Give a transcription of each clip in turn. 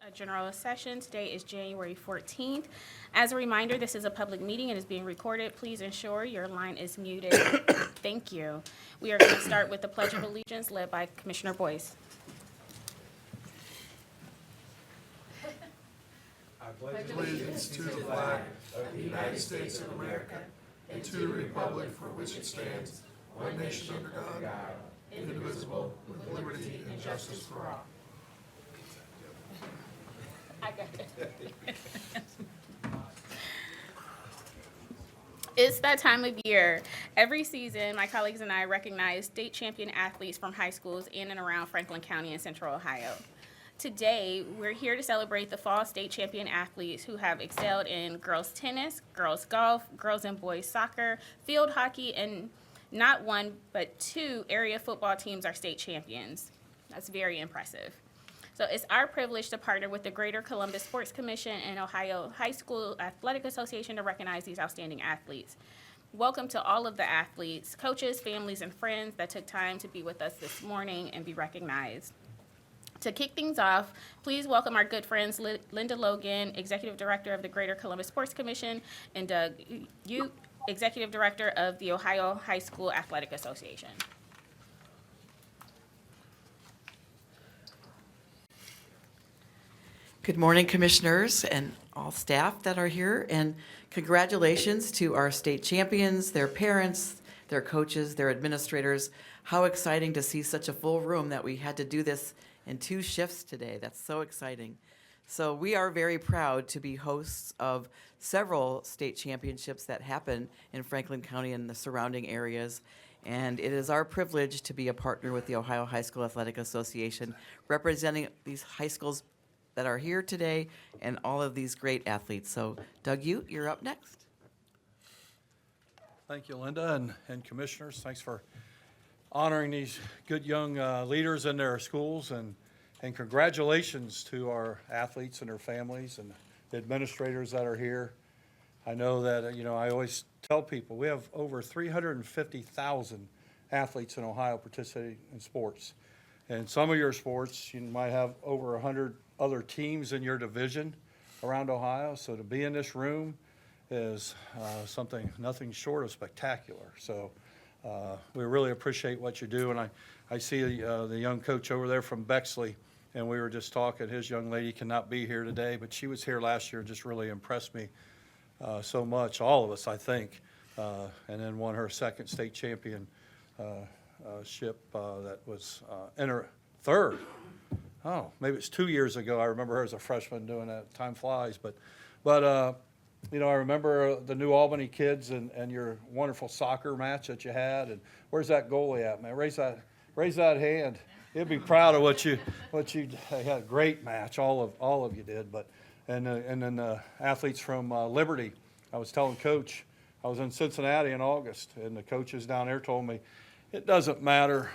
A general session. Today is January 14th. As a reminder, this is a public meeting and is being recorded. Please ensure your line is muted. Thank you. We are going to start with the Pledge of Allegiance led by Commissioner Boyce. I pledge allegiance to the flag of the United States of America and to the republic for which it stands, one nation under God, indivisible, with liberty and justice for all. I got it. It's that time of year. Every season, my colleagues and I recognize state champion athletes from high schools in and around Franklin County and Central Ohio. Today, we're here to celebrate the fall state champion athletes who have excelled in girls tennis, girls golf, girls and boys soccer, field hockey, and not one, but two area football teams are state champions. That's very impressive. So it's our privilege to partner with the Greater Columbus Sports Commission and Ohio High School Athletic Association to recognize these outstanding athletes. Welcome to all of the athletes, coaches, families, and friends that took time to be with us this morning and be recognized. To kick things off, please welcome our good friends Linda Logan, Executive Director of the Greater Columbus Sports Commission, and Doug Ute, Executive Director of the Ohio High School Athletic Association. Good morning, commissioners and all staff that are here, and congratulations to our state champions, their parents, their coaches, their administrators. How exciting to see such a full room that we had to do this in 2 shifts today. That's so exciting. So we are very proud to be hosts of several state championships that happen in Franklin County and the surrounding areas. And it is our privilege to be a partner with the Ohio High School Athletic Association, representing these high schools that are here today and all of these great athletes. So Doug Ute, you're up next. Thank you, Linda, and commissioners. Thanks for honoring these good young leaders in their schools, and congratulations to our athletes and their families and the administrators that are here. I know that, I always tell people we have over 350,000 athletes in Ohio participating in sports. And some of your sports, you might have over 100 other teams in your division around Ohio. So to be in this room is nothing short of spectacular. So we really appreciate what you do. And I see the young coach over there from Bexley, and we were just talking. His young lady cannot be here today, but she was here last year and just really impressed me so much, all of us, I think, and then won her second state championship that was in her third. Oh, maybe it's 2 years ago. I remember her as a freshman doing that. Time flies. But I remember the New Albany kids and your wonderful soccer match that you had. And where's that goalie at, man? Raise that hand. He'll be proud of what you had a great match. All of you did. And then the athletes from Liberty. I was telling Coach, I was in Cincinnati in August, and the coaches down there told me it doesn't matter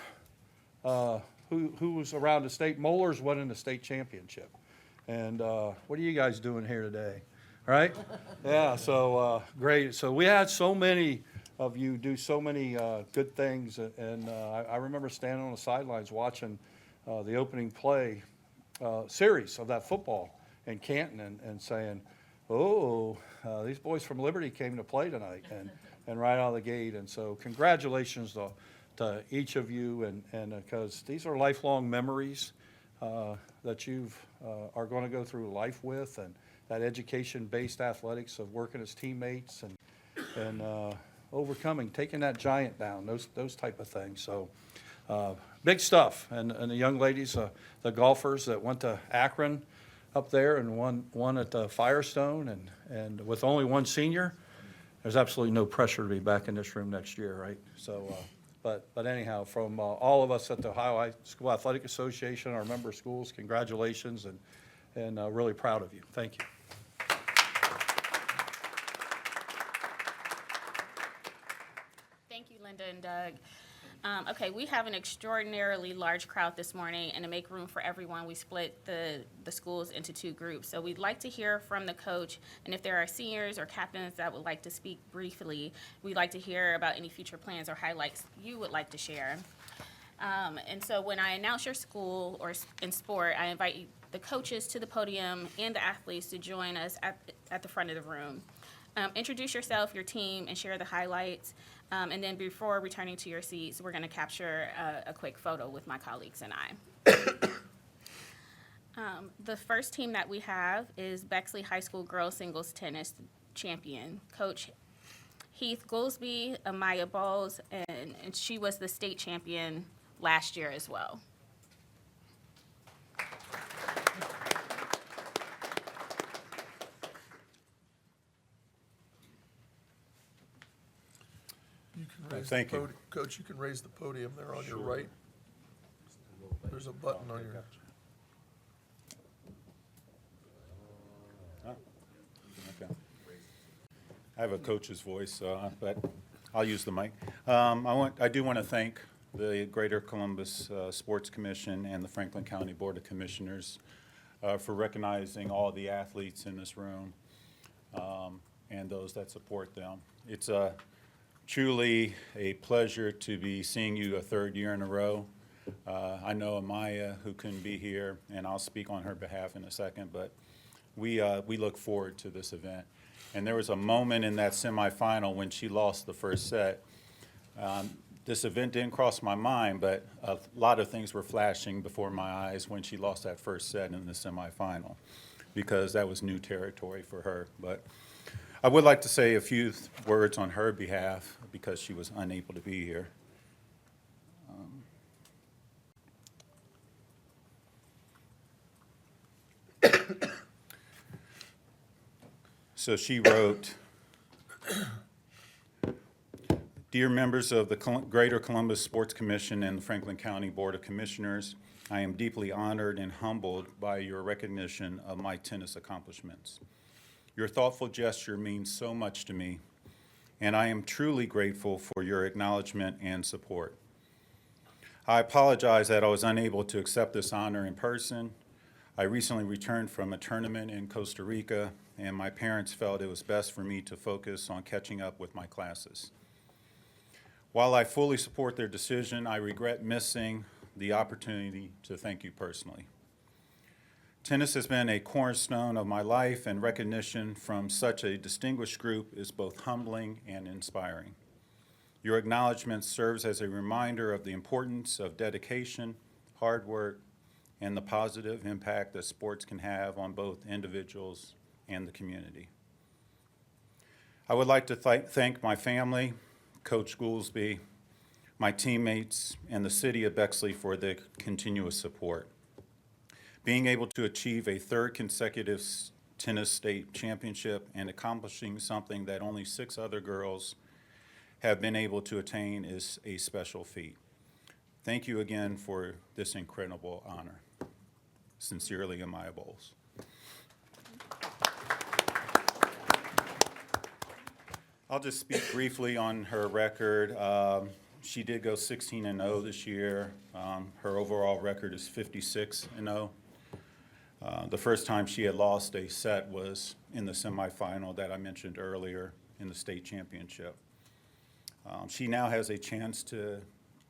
who was around the state. Moeller's winning the state championship. And what are you guys doing here today? Right? Yeah, so great. So we had so many of you do so many good things. And I remember standing on the sidelines watching the opening play series of that football in Canton and saying, these boys from Liberty came to play tonight and right out of the gate. And so congratulations to each of you, and because these are lifelong memories that you are going to go through life with, and that education-based athletics of working as teammates and overcoming, taking that giant down, those type of things. So big stuff. And the young ladies, the golfers that went to Akron up there and won at Firestone, and with only one senior, there's absolutely no pressure to be back in this room next year, right? So. But anyhow, from all of us at the Ohio High School Athletic Association, our member schools, congratulations, and really proud of you. Thank you. Thank you, Linda and Doug. Okay, we have an extraordinarily large crowd this morning, and to make room for everyone, we split the schools into 2 groups. So we'd like to hear from the coach, and if there are seniors or captains that would like to speak briefly, we'd like to hear about any future plans or highlights you would like to share. And so when I announce your school or in sport, I invite the coaches to the podium and the athletes to join us at the front of the room. Introduce yourself, your team, and share the highlights. And then before returning to your seats, we're going to capture a quick photo with my colleagues and I. The first team that we have is Bexley High School Girls Singles Tennis Champion. Coach Heath Goolsby, Amaya Bowles, and she was the state champion last year as well. You can raise Thank the you. podium. Coach, you can raise the podium there on your right. There's a button on your. Okay. I have a coach's voice, but I'll use the mic. I do want to thank the Greater Columbus Sports Commission and the Franklin County Board of Commissioners for recognizing all the athletes in this room and those that support them. It's truly a pleasure to be seeing you a third year in a row. I know Amaya, who couldn't be here, and I'll speak on her behalf in a second, but we look forward to this event. And there was a moment in that semifinal when she lost the first set. This event didn't cross my mind, but a lot of things were flashing before my eyes when she lost that first set in the semifinal, because that was new territory for her. But I would like to say a few words on her behalf because she was unable to be here. So she wrote, "Dear members of the Greater Columbus Sports Commission and the Franklin County Board of Commissioners, I am deeply honored and humbled by your recognition of my tennis accomplishments. Your thoughtful gesture means so much to me, and I am truly grateful for your acknowledgement and support. I apologize that I was unable to accept this honor in person. I recently returned from a tournament in Costa Rica, and my parents felt it was best for me to focus on catching up with my classes. While I fully support their decision, I regret missing the opportunity to thank you personally. Tennis has been a cornerstone of my life, and recognition from such a distinguished group is both humbling and inspiring. Your acknowledgement serves as a reminder of the importance of dedication, hard work, and the positive impact that sports can have on both individuals and the community. I would like to thank my family, Coach Goolsby, my teammates, and the city of Bexley for their continuous support. Being able to achieve a third consecutive tennis state championship and accomplishing something that only 6 other girls have been able to attain is a special feat. Thank you again for this incredible honor. Sincerely, Amaya Bowles." I'll just speak briefly on her record. She did go 16-0 this year. Her overall record is 56-0. The first time she had lost a set was in the semifinal that I mentioned earlier in the state championship. She now has a chance to,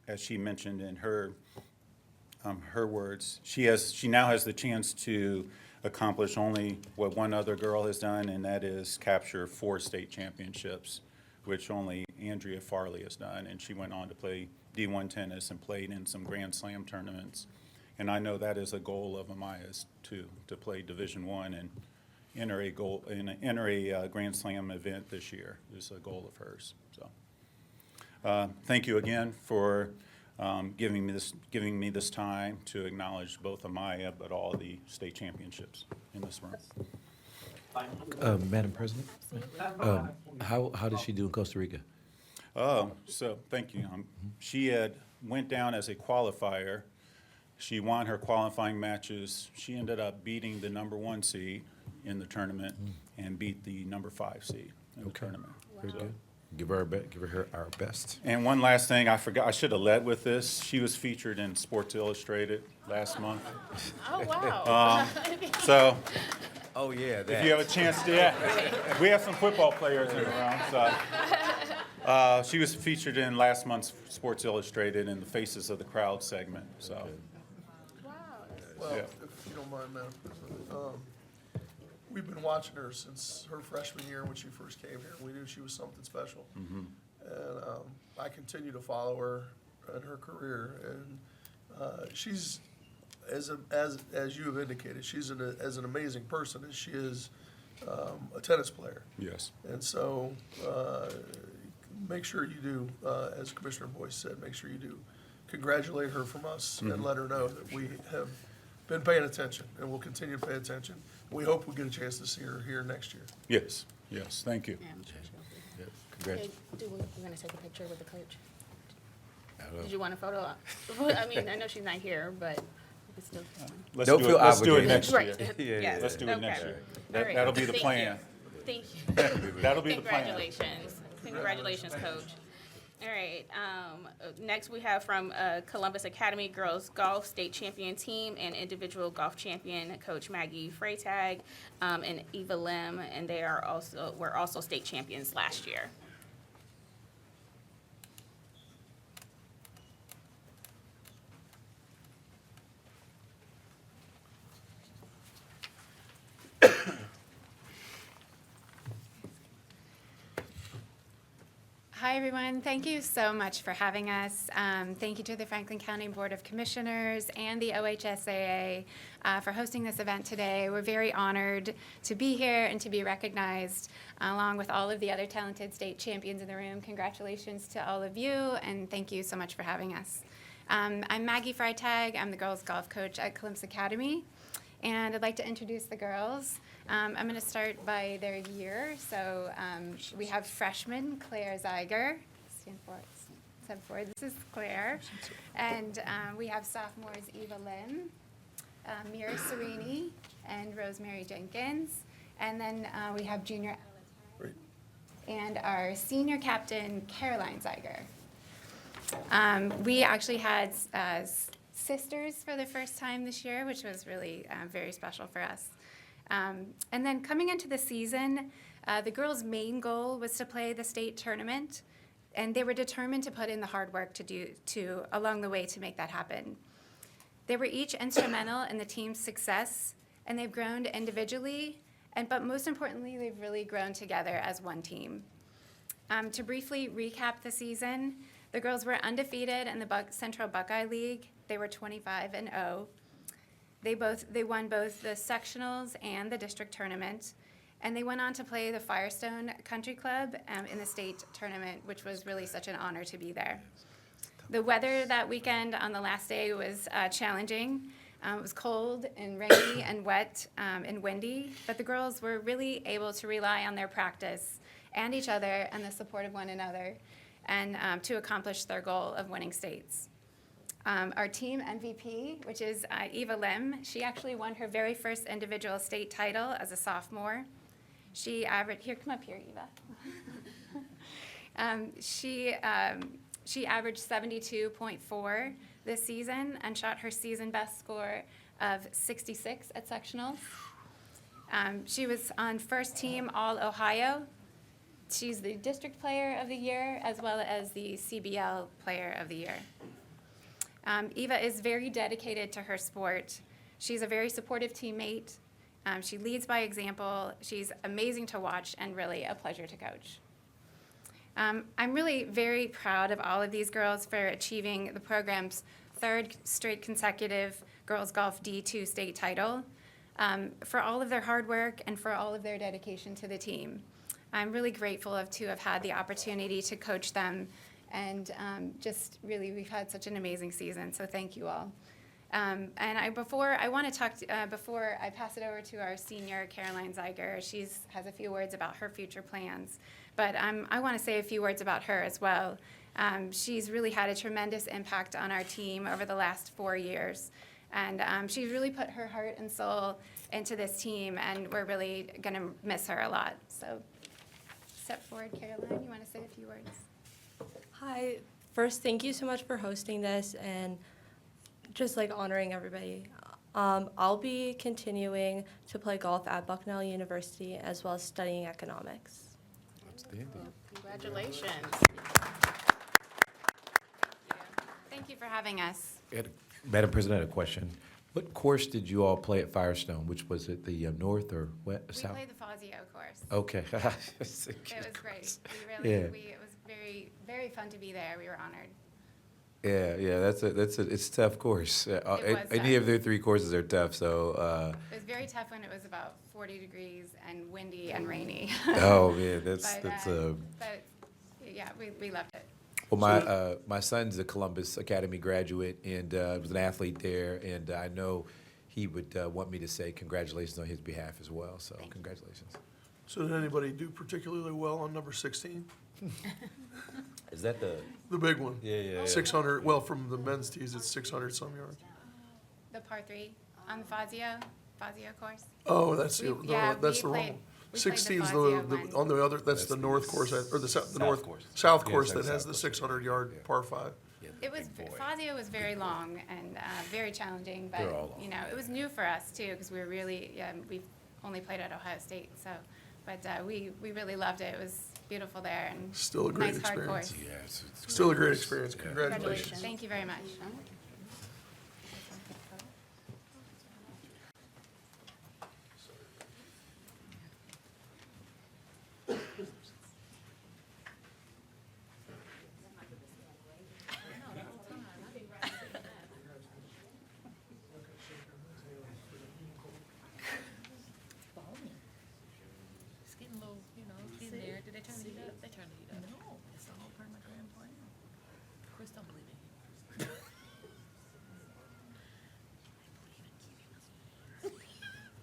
as she mentioned in her words, she now has the chance to accomplish only what one other girl has done, and that is capture 4 state championships, which only Andrea Farley has done. And she went on to play D1 tennis and played in some Grand Slam tournaments. And I know that is a goal of Amaya's to play Division I and enter a Grand Slam event this year is a goal of hers. So, thank you again for giving me this time to acknowledge both Amaya, but all the state championships in this room. Madam President, how did she do in Costa Rica? Oh, so thank you. She went down as a qualifier. She won her qualifying matches. She ended up beating the number 1 seed in the tournament and beat the number 5 seed in the tournament. Very good. Give her our best. And one last thing, I forgot, I should have led with this. She was featured in Sports Illustrated last month. Oh, wow. So Oh, yeah, if you have a chance to, we have some football players in the room. So, She was featured in last month's Sports Illustrated in the Faces of the Crowd segment, so. Wow. Well, Yeah. if you don't mind, Madam President, we've been watching her since her freshman year when she first came here. We knew she was something special. And I continue to follow her in her career, and she's, as you have indicated, she's as an amazing person as she is a tennis player. Yes. And so, make sure you do, as Commissioner Boyce said, make sure you do congratulate her from us and let her know that we have been paying attention and will continue to pay attention. We hope we get a chance to see her here next year. Yes, yes, thank you. Yeah, I'm sure she'll be here. Congrats. Okay, we're gonna take a picture with the coach. I don't know. Did you want a photo? I mean, I know she's not here, but we can still. Let's Don't do feel it, let's do it obligated. next Right. year. Yes. Let's do it next Okay. year. All right. That'll be the Thank plan. you. Thank you. That'll be the plan. Congratulations. Congratulations, coach. All right, next we have from Columbus Academy Girls Golf State Champion Team and Individual Golf Champion Coach Maggie Freytag and Eva Lim, and they were also state champions last year. Hi, everyone. Thank you so much for having us. Thank you to the Franklin County Board of Commissioners and the OHSAA for hosting this event today. We're very honored to be here and to be recognized along with all of the other talented state champions in the room. Congratulations to all of you, and thank you so much for having us. I'm Maggie Freitag. I'm the girls golf coach at Columbus Academy, and I'd like to introduce the girls. I'm going to start by their year. So we have freshman Claire Zeiger. Stand forward. This is Claire. And we have sophomores Eva Lim, Mira Serini, and Rosemary Jenkins. And then we have junior Great. and our senior captain Caroline Zeiger. We actually had sisters for the first time this year, which was really very special for us. And then coming into the season, the girls' main goal was to play the state tournament, and they were determined to put in the hard work along the way to make that happen. They were each instrumental in the team's success, and they've grown individually, but most importantly, they've really grown together as one team. To briefly recap the season, the girls were undefeated in the Central Buckeye League. They were 25-0. They won both the sectionals and the district tournament, and they went on to play the Firestone Country Club in the state tournament, which was really such an honor to be there. The weather that weekend on the last day was challenging. It was cold and rainy and wet and windy, but the girls were really able to rely on their practice and each other and the support of one another and to accomplish their goal of winning states. Our team MVP, which is Eva Lim, she actually won her very first individual state title as a sophomore. She averaged, come up here, Eva. She averaged 72.4 this season and shot her season best score of 66 at sectionals. She was on first team All-Ohio. She's the district player of the year as well as the CBL player of the year. Eva is very dedicated to her sport. She's a very supportive teammate. She leads by example. She's amazing to watch and really a pleasure to coach. I'm really very proud of all of these girls for achieving the program's third straight consecutive girls golf D2 state title, for all of their hard work and for all of their dedication to the team. I'm really grateful to have had the opportunity to coach them, and just really we've had such an amazing season, so thank you all. Before I pass it over to our senior Caroline Zeiger, she has a few words about her future plans, but I want to say a few words about her as well. She's really had a tremendous impact on our team over the last 4 years, and she's really put her heart and soul into this team, and we're really going to miss her a lot. So step forward, Caroline, you want to say a few words? Hi. First, thank you so much for hosting this and just honoring everybody. I'll be continuing to play golf at Bucknell University as well as studying economics. Outstanding. Congratulations. Thank you for having us. Madam President, I had a question. What course did you all play at Firestone? Which was it, the north or west, We south? played the Fazio course. Okay. It was great. It was very, very fun to be there. We were honored. Yeah, it's a tough course. Any tough. of their three courses are tough, so, It was very tough when it was about 40 degrees and windy and rainy. oh, man, But yeah, we loved it. well, my son's a Columbus Academy graduate and was an athlete there, and I know he would want me to say congratulations on his behalf as well, so congratulations. So did anybody do particularly well on number 16? Is that the? The big one? Yeah. 600, well, from the men's tees, it's 600 some yards. The par 3 on the Fazio course. Oh, that's We- the, yeah, that's we the played- wrong. we played the 16's Fazio the, one. on the other, that's That's the the north course, or the south north, course. south Yeah, course it's that like has south the course. 600-yard par 5. It was, Fazio was very long and very challenging, They're all but, long. you know, it was new for us too, because we were really, we've only played at Ohio State, so, but we really loved it. It was beautiful there and Still a great nice hard experience. course. Yeah, it's Still a great experience. Congratulations. Congratulations. Thank you very much. It's getting a little, getting there. Did they turn the heat up? They turned the heat up. No, it's all part of my grand plan. Chris don't believe in heat.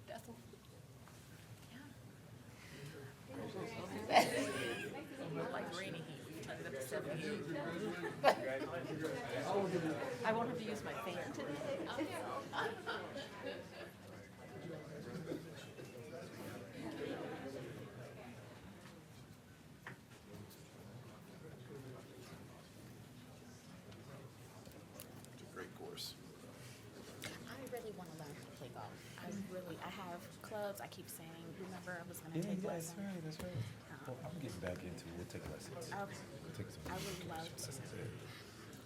That's what. Yeah. Like rainy heat. We turned it up to 70 heat. I won't have to use my fan today. great course. I really want to learn how to play golf. I have clubs. I keep saying, remember, I was going to take lessons. That's right. Well, I'm getting back into it. We'll take lessons. Okay. We'll take some. I would love to.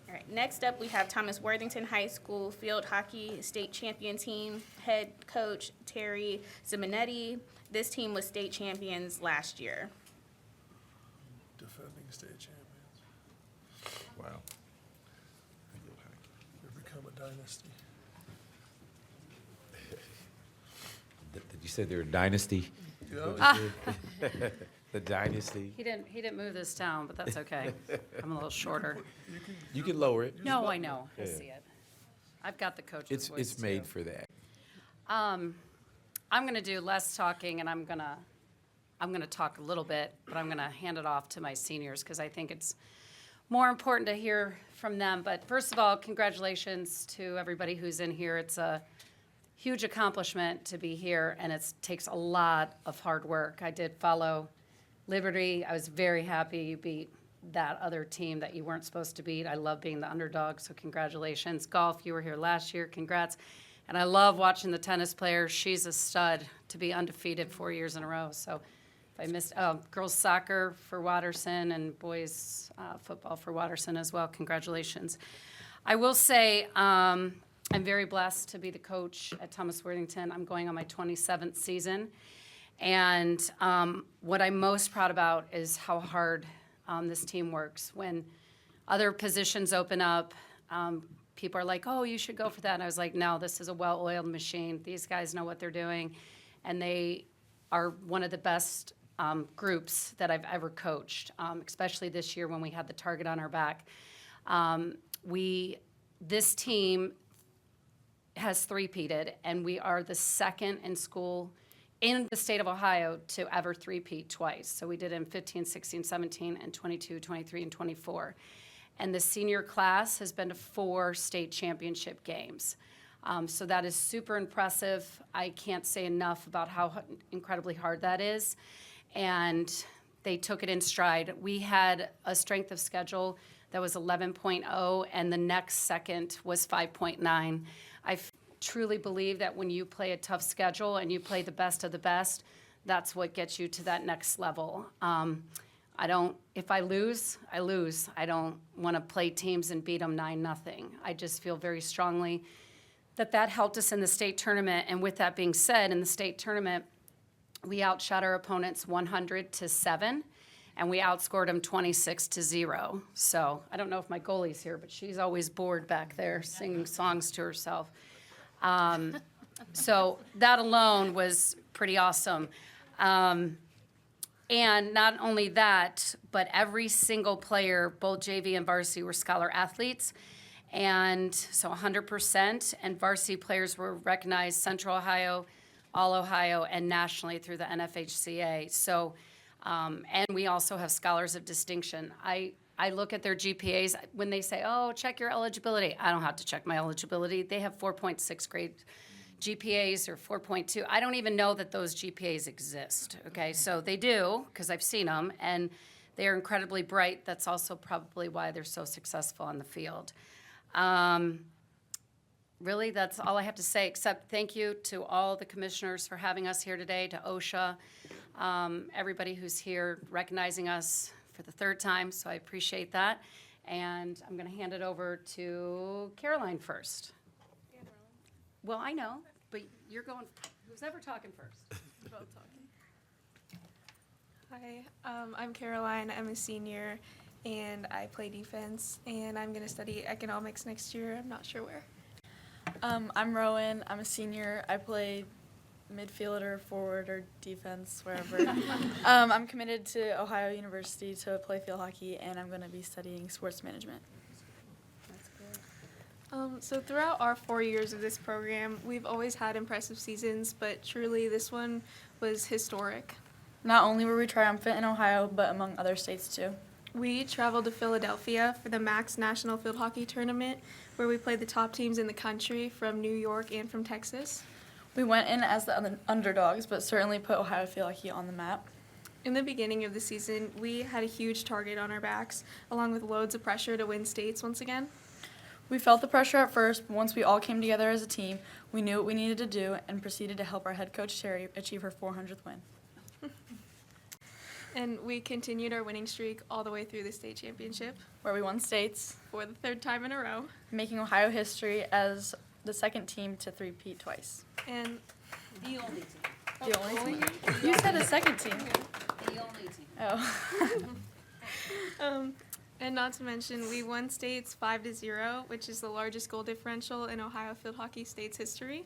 All right, next up, we have Thomas Worthington High School Field Hockey State Champion Team, head coach Terry Zimonetti. This team was state champions last year. Defending state champions. Wow. They've become a dynasty. Did you say they're a dynasty? Yeah. The dynasty? He didn't move this down, but that's okay. I'm a little shorter. You can lower it. No, I know. I Yeah. see it. I've got the coach's voice It's made too. for that. I'm going to do less talking, and I'm going to talk a little bit, but I'm going to hand it off to my seniors because I think it's more important to hear from them. But first of all, congratulations to everybody who's in here. It's a huge accomplishment to be here, and it takes a lot of hard work. I did follow Liberty. I was very happy you beat that other team that you weren't supposed to beat. I love being the underdog, so congratulations. Golf, you were here last year. Congrats. And I love watching the tennis players. She's a stud to be undefeated 4 years in a row. So if I missed, girls soccer for Watterson and boys football for Watterson as well. Congratulations. I will say I'm very blessed to be the coach at Thomas Worthington. I'm going on my 27th season. And what I'm most proud about is how hard this team works. When other positions open up, people are like, oh, you should go for that. And I was like, no, this is a well-oiled machine. These guys know what they're doing. And they are one of the best groups that I've ever coached, especially this year when we had the target on our back. This team has three-peated, and we are the second in school in the state of Ohio to ever three-peat twice. So we did it in 15, 16, 17, and 22, 23, and 24. And the senior class has been to 4 state championship games. So that is super impressive. I can't say enough about how incredibly hard that is. And they took it in stride. We had a strength of schedule that was 11.0, and the next second was 5.9. I truly believe that when you play a tough schedule and you play the best of the best, that's what gets you to that next level. if I lose, I lose. I don't want to play teams and beat them 9-0. I just feel very strongly that helped us in the state tournament. And with that being said, in the state tournament, we outshot our opponents 100-7, and we outscored them 26-0. So I don't know if my goalie's here, but she's always bored back there singing songs to herself. So that alone was pretty awesome. And not only that, but every single player, both JV and varsity, were scholar athletes. And so 100%, and varsity players were recognized Central Ohio, All Ohio, and nationally through the NFHCA. So, and we also have scholars of distinction. I look at their GPAs when they say, oh, check your eligibility. I don't have to check my eligibility. They have 4.6 grade GPAs or 4.2. I don't even know that those GPAs exist, okay? So they do, because I've seen them, and they are incredibly bright. That's also probably why they're so successful on the field. Really, that's all I have to say, except thank you to all the commissioners for having us here today, to OHSAA, everybody who's here recognizing us for the third time, so I appreciate that. And I'm going to hand it over to Caroline first. Well, I know, but you're going, who's ever talking first? Hi, I'm Caroline. I'm a senior, and I play defense, and I'm going to study economics next year. I'm not sure where. I'm Rowan. I'm a senior. I play midfield or forward or defense, wherever. I'm committed to Ohio University to play field hockey, and I'm going to be studying sports management. So throughout our 4 years of this program, we've always had impressive seasons, but truly this one was historic. Not only were we triumphant in Ohio, but among other states too. We traveled to Philadelphia for the MAX National Field Hockey Tournament, where we played the top teams in the country from New York and from Texas. We went in as the underdogs, but certainly put Ohio field hockey on the map. In the beginning of the season, we had a huge target on our backs, along with loads of pressure to win states once again. We felt the pressure at first, but once we all came together as a team, we knew what we needed to do and proceeded to help our head coach, Terry, achieve her 400th win. And we continued our winning streak all the way through the state championship Where we won states, for the third time in a row. making Ohio history as the second team to three-peat twice. And The only team. The only team? You said a second team. The only team. Oh. and not to mention, we won states 5-0, which is the largest goal differential in Ohio field hockey states history.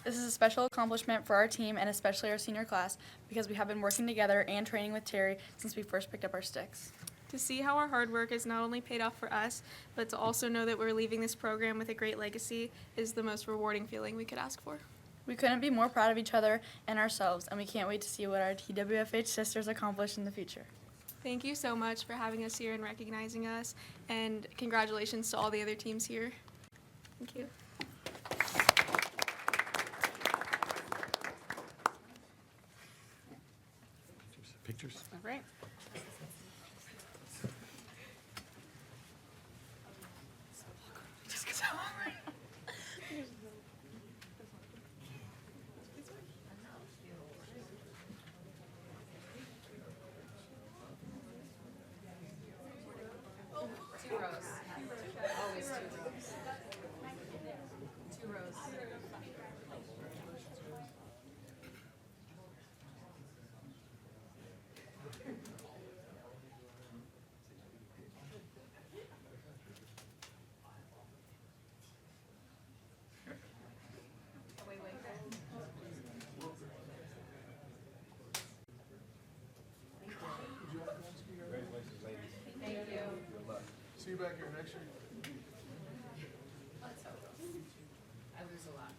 This is a special accomplishment for our team and especially our senior class because we have been working together and training with Terry since we first picked up our sticks. To see how our hard work has not only paid off for us, but to also know that we're leaving this program with a great legacy is the most rewarding feeling we could ask for. We couldn't be more proud of each other and ourselves, and we can't wait to see what our TWFH sisters accomplish in the future. Thank you so much for having us here and recognizing us, and congratulations to all the other teams here. Thank you. Pictures? All right. Two rows. Always 2 rows. 2 rows. See you back here next year. I lose a lot.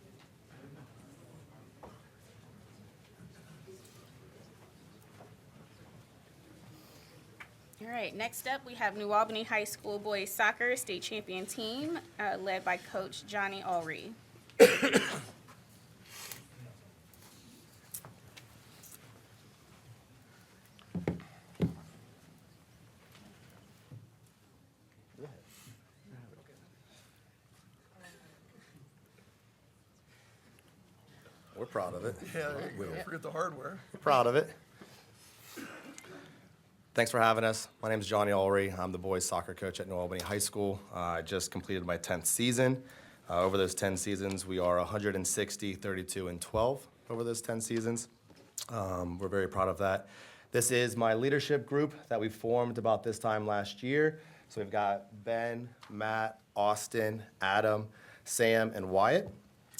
All right, next up, we have New Albany High School boys soccer state champion team, led by Coach Johnny Ulrey. We're proud of it. Yeah, there you go. Forget the hardware. We're proud of it. Thanks for having us. My name is Johnny Ulrey. I'm the boys soccer coach at New Albany High School. I just completed my 10th season. Over those 10 seasons, we are 160, 32, and 12 over those 10 seasons. We're very proud of that. This is my leadership group that we formed about this time last year. So we've got Ben, Matt, Austin, Adam, Sam, and Wyatt.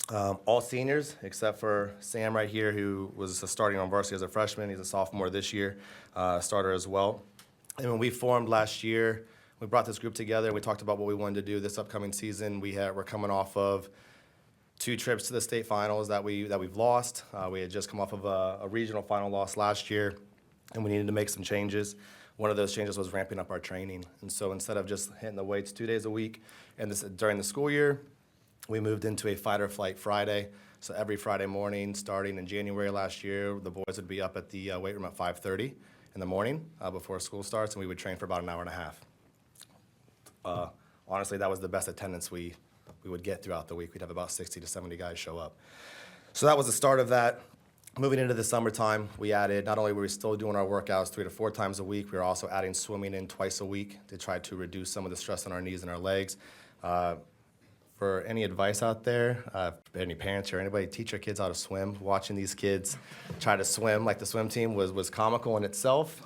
All seniors, except for Sam right here, who was starting on varsity as a freshman. He's a sophomore this year, starter as well. And when we formed last year, we brought this group together. We talked about what we wanted to do this upcoming season. We're coming off of 2 trips to the state finals that we've lost. We had just come off of a regional final loss last year, and we needed to make some changes. One of those changes was ramping up our training. And so instead of just hitting the weights 2 days a week and during the school year, we moved into a fight or flight Friday. So every Friday morning, starting in January last year, the boys would be up at the weight room at 5:30 in the morning before school starts, and we would train for about an hour and a half. Honestly, that was the best attendance we would get throughout the week. We'd have about 60 to 70 guys show up. So that was the start of that. Moving into the summertime, we added, not only were we still doing our workouts 3 to 4 times a week, we were also adding swimming in twice a week to try to reduce some of the stress on our knees and our legs. For any advice out there, any parents or anybody, teach your kids how to swim. Watching these kids try to swim like the swim team was comical in itself.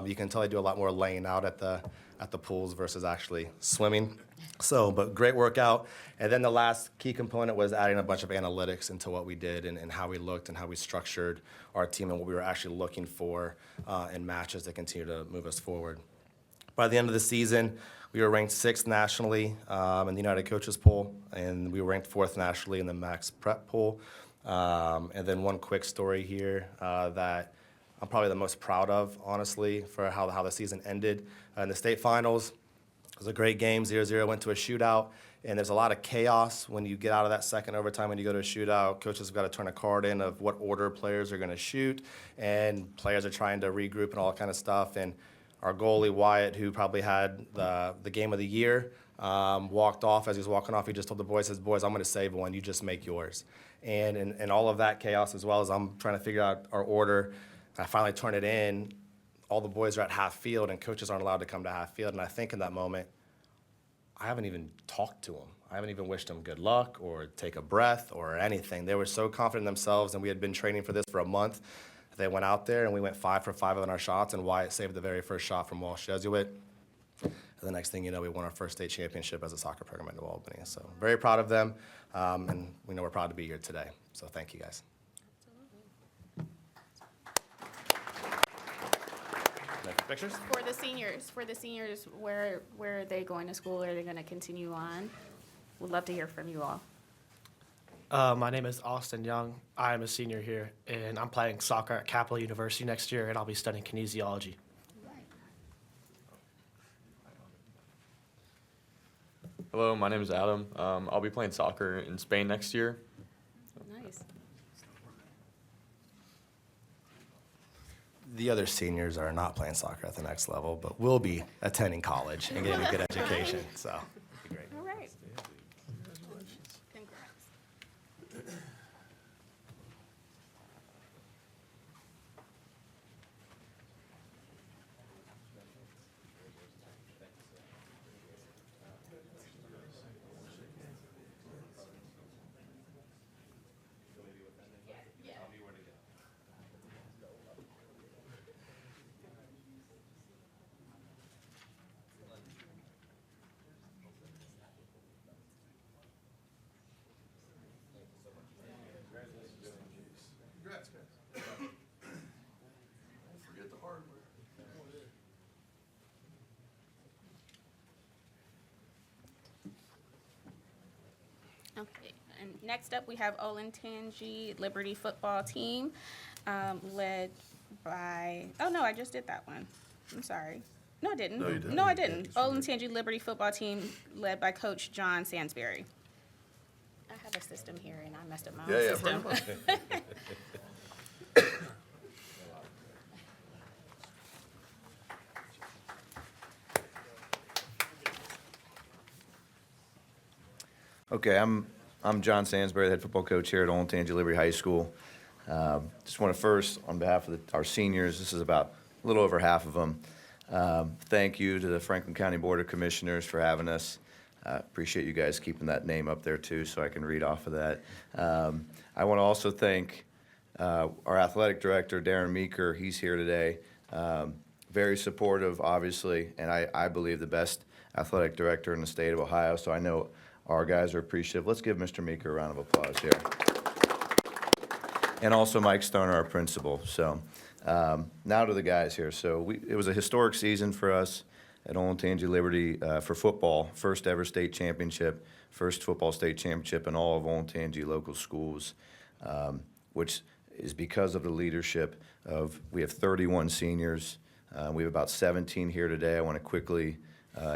You can tell they do a lot more laying out at the pools versus actually swimming. So, but great workout. And then the last key component was adding a bunch of analytics into what we did and how we looked and how we structured our team and what we were actually looking for in matches that continue to move us forward. By the end of the season, we were ranked 6th nationally in the United Coaches Poll, and we were ranked 4th nationally in the Max Prep Poll. And then one quick story here that I'm probably the most proud of, honestly, for how the season ended. In the state finals, it was a great game, 0-0, went to a shootout, and there's a lot of chaos when you get out of that second overtime when you go to a shootout. Coaches have got to turn a card in of what order players are going to shoot, and players are trying to regroup and all that kind of stuff. And our goalie, Wyatt, who probably had the game of the year, walked off. As he was walking off, he just told the boys, boys, I'm going to save one. You just make yours. And in all of that chaos, as well as I'm trying to figure out our order, I finally turn it in. All the boys are at half field, and coaches aren't allowed to come to half field. And I think in that moment, I haven't even talked to them. I haven't even wished them good luck or take a breath or anything. They were so confident in themselves, and we had been training for this for a month. They went out there, and we went 5 for 5 on our shots, and Wyatt saved the very first shot from Walsh Jesuit. And the next thing you know, we won our first state championship as a soccer program at New Albany. So very proud of them, and we know we're proud to be here today. So thank you, guys. Pictures? For the seniors, where are they going to school? Are they going to continue on? We'd love to hear from you all. My name is Austin Young. I am a senior here, and I'm playing soccer at Capital University next year, and I'll be studying kinesiology. Hello, my name is Adam. I'll be playing soccer in Spain next year. Nice. The other seniors are not playing soccer at the next level, but will be attending college and getting a good education. So, it'll be great. All right. Congrats. Congrats, guys. Don't forget the hardware. Okay, and next up, we have Olentangy Liberty football team, led by, oh no, I just did that one. I'm sorry. No, I didn't. No, you didn't. No, I didn't. Olentangy Liberty football team, led by Coach John Sansberry. I have a system here, and I messed up my own system. Pretty much. Okay, I'm John Sansberry, the head football coach here at Olentangy Liberty High School. Just want to first, on behalf of our seniors, this is about a little over half of them, Thank you to the Franklin County Board of Commissioners for having us. Appreciate you guys keeping that name up there too, so I can read off of that. I want to also thank our athletic director, Darren Meeker. He's here today. Very supportive, obviously, and I believe the best athletic director in the state of Ohio, so I know our guys are appreciative. Let's give Mr. Meeker a round of applause here. And also Mike Stoner, our principal. So now to the guys here. So it was a historic season for us at Olentangy Liberty for football. First ever state championship, first football state championship in all of Olentangy local schools, which is because of the leadership of, we have 31 seniors. We have about 17 here today. I want to quickly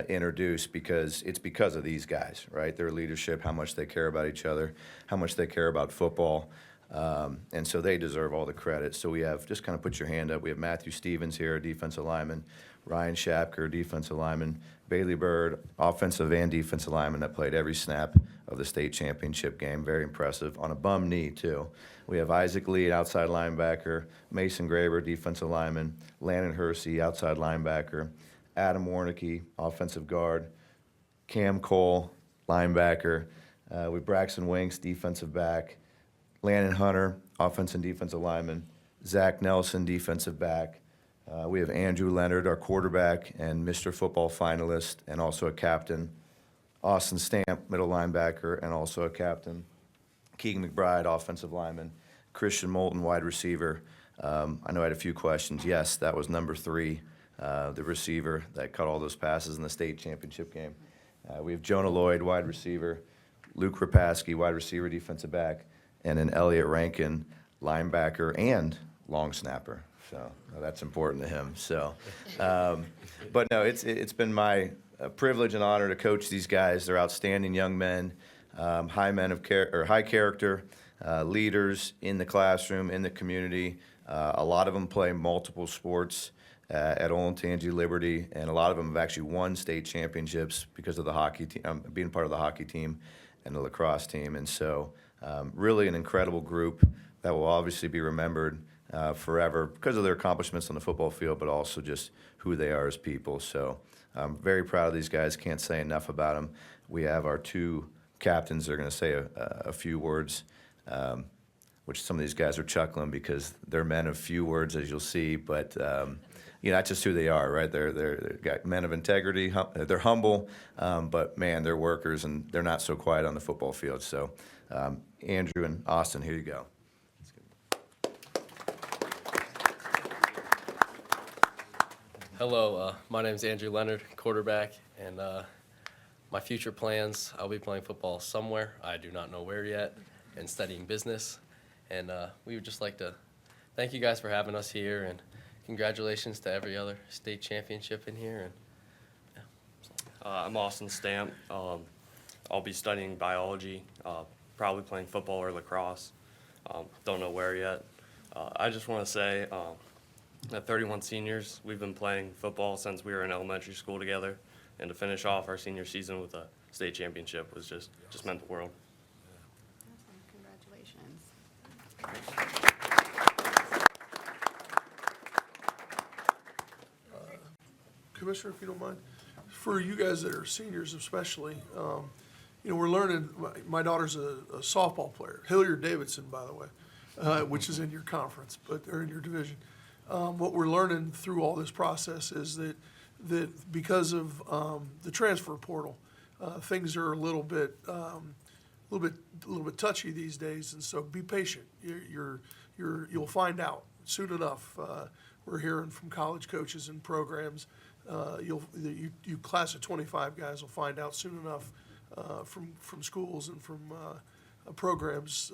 introduce because it's because of these guys, right? Their leadership, how much they care about each other, how much they care about football. And so they deserve all the credit. So we have, just kind of put your hand up, we have Matthew Stevens here, defensive lineman, Ryan Shapker, defensive lineman, Bailey Bird, offensive and defensive lineman that played every snap of the state championship game. Very impressive, on a bum knee too. We have Isaac Lee, outside linebacker, Mason Graber, defensive lineman, Landon Hersey, outside linebacker, Adam Warnicki, offensive guard, Cam Cole, linebacker. We have Braxton Winks, defensive back, Landon Hunter, offensive and defensive lineman, Zach Nelson, defensive back. We have Andrew Leonard, our quarterback and Mr. Football finalist, and also a captain. Austin Stamp, middle linebacker, and also a captain. Keegan McBride, offensive lineman. Christian Moulton, wide receiver. I know I had a few questions. Yes, that was number 3, the receiver that caught all those passes in the state championship game. We have Jonah Lloyd, wide receiver. Luke Rapaski, wide receiver, defensive back. And then Elliot Rankin, linebacker and long snapper. So that's important to him. So, but no, it's been my privilege and honor to coach these guys. They're outstanding young men, high character, leaders in the classroom, in the community. A lot of them play multiple sports at Olentangy Liberty, and a lot of them have actually won state championships because of the hockey team, being part of the hockey team and the lacrosse team. And so, really an incredible group that will obviously be remembered forever because of their accomplishments on the football field, but also just who they are as people. So I'm very proud of these guys. Can't say enough about them. We have our 2 captains. They're going to say a few words, which some of these guys are chuckling because they're men of few words, as you'll see. But that's just who they are, right? They're men of integrity. They're humble, but man, they're workers, and they're not so quiet on the football field. So Andrew and Austin, here you go. Hello, my name is Andrew Leonard, quarterback, and my future plans, I'll be playing football somewhere, I do not know where yet, and studying business. And we would just like to thank you guys for having us here, and congratulations to every other state championship in here. And I'm Austin Stamp. I'll be studying biology, probably playing football or lacrosse. Don't know where yet. I just want to say, at 31 seniors, we've been playing football since we were in elementary school together, and to finish off our senior season with a state championship was just meant the world. Congratulations. Commissioner, if you don't mind, for you guys that are seniors especially, we're learning, my daughter's a softball player, Hilliard Davidson, by the way, which is in your conference, but they're in your division. What we're learning through all this process is that because of the transfer portal, things are a little bit touchy these days, and so be patient. You'll find out soon enough. We're hearing from college coaches and programs. You class of 25 guys will find out soon enough from schools and from programs.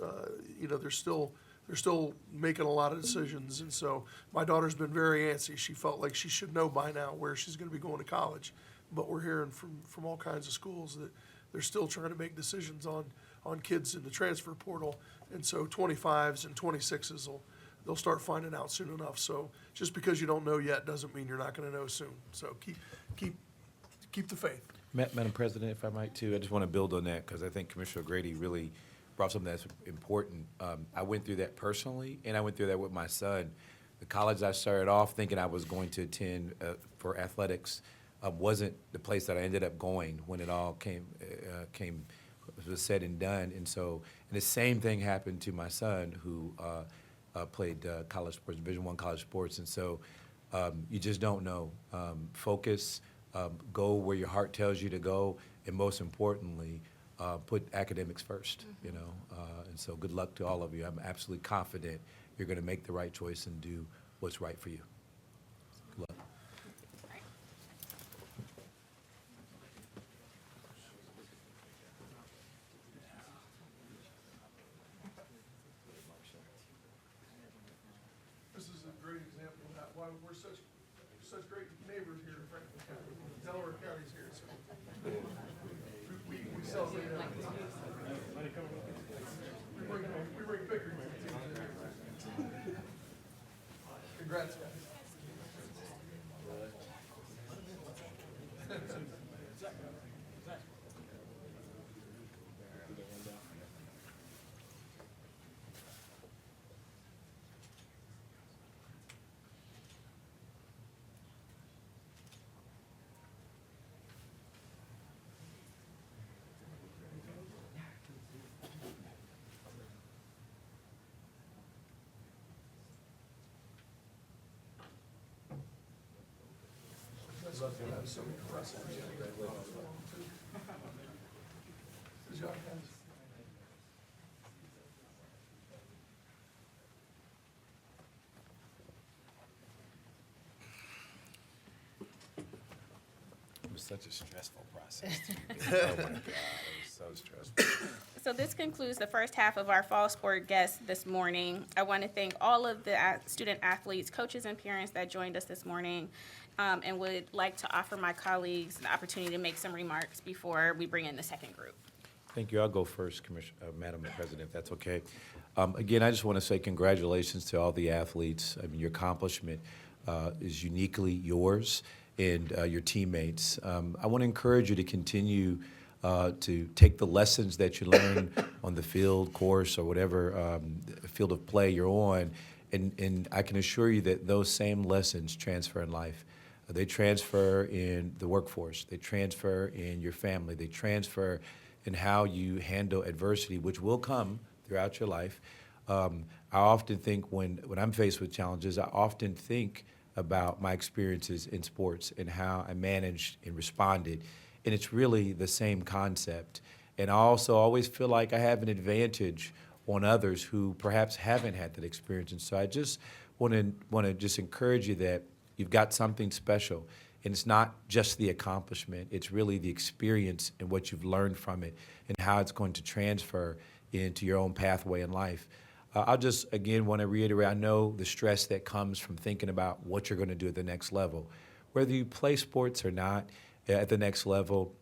They're still making a lot of decisions, and so my daughter's been very antsy. She felt like she should know by now where she's going to be going to college, but we're hearing from all kinds of schools that they're still trying to make decisions on kids in the transfer portal, and so 25s and 26s they'll start finding out soon enough. So just because you don't know yet doesn't mean you're not going to know soon. So keep the faith. Madam President, if I might too, I just want to build on that because I think Commissioner Grady really brought something that's important. I went through that personally, and I went through that with my son. The college I started off thinking I was going to attend for athletics wasn't the place that I ended up going when it all was said and done. And so, and the same thing happened to my son who played college sports, Division I college sports. And so you just don't know. Focus, go where your heart tells you to go, and most importantly, put academics first, you know. And so good luck to all of you. I'm absolutely confident you're going to make the right choice and do what's right for you. Good luck. This is a great example of that, why we're such great neighbors here in Franklin County. Delaware County's here, so we celebrate that. We bring pictures. Congrats, guys. So impressive. Good job, guys. It was such a stressful process. Oh my God, it was so stressful. So this concludes the first half of our fall sport guests this morning. I want to thank all of the student athletes, coaches, and parents that joined us this morning, and would like to offer my colleagues the opportunity to make some remarks before we bring in the second group. Thank you. I'll go first, Madam President, if that's okay. Again, I just want to say congratulations to all the athletes. I mean, your accomplishment is uniquely yours and your teammates. I want to encourage you to continue to take the lessons that you learn on the field, course, or whatever field of play you're on, and I can assure you that those same lessons transfer in life. They transfer in the workforce. They transfer in your family. They transfer in how you handle adversity, which will come throughout your life. I often think when I'm faced with challenges, I often think about my experiences in sports and how I managed and responded. And it's really the same concept. And I also always feel like I have an advantage on others who perhaps haven't had that experience. And so I just want to just encourage you that you've got something special. And it's not just the accomplishment, it's really the experience and what you've learned from it and how it's going to transfer into your own pathway in life. I'll just, again, want to reiterate, I know the stress that comes from thinking about what you're going to do at the next level. Whether you play sports or not at the next level,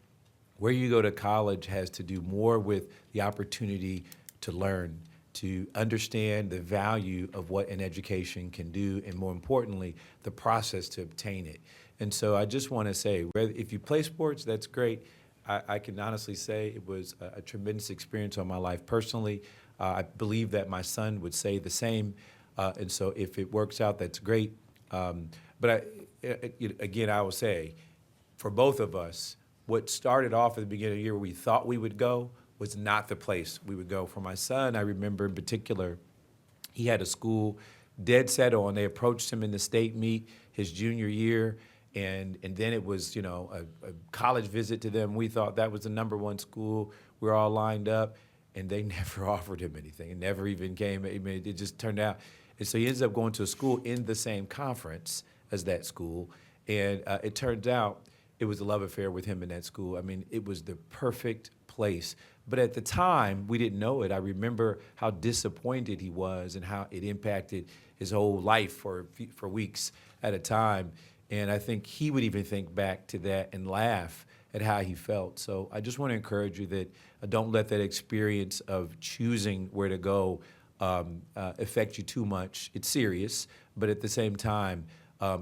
where you go to college has to do more with the opportunity to learn, to understand the value of what an education can do, and more importantly, the process to obtain it. And so I just want to say, if you play sports, that's great. I can honestly say it was a tremendous experience on my life personally. I believe that my son would say the same. And so if it works out, that's great. But again, I will say, for both of us, what started off at the beginning of the year where we thought we would go was not the place we would go. For my son, I remember in particular, he had a school dead set on. They approached him in the state meet his junior year, and then it was, a college visit to them. We thought that was the #1 school. We were all lined up, and they never offered him anything. It never even came. I mean, it just turned out. And so he ends up going to a school in the same conference as that school, and it turns out it was a love affair with him in that school. I mean, it was the perfect place. But at the time, we didn't know it. I remember how disappointed he was and how it impacted his whole life for weeks at a time. And I think he would even think back to that and laugh at how he felt. So I just want to encourage you that don't let that experience of choosing where to go affect you too much. It's serious, but at the same time,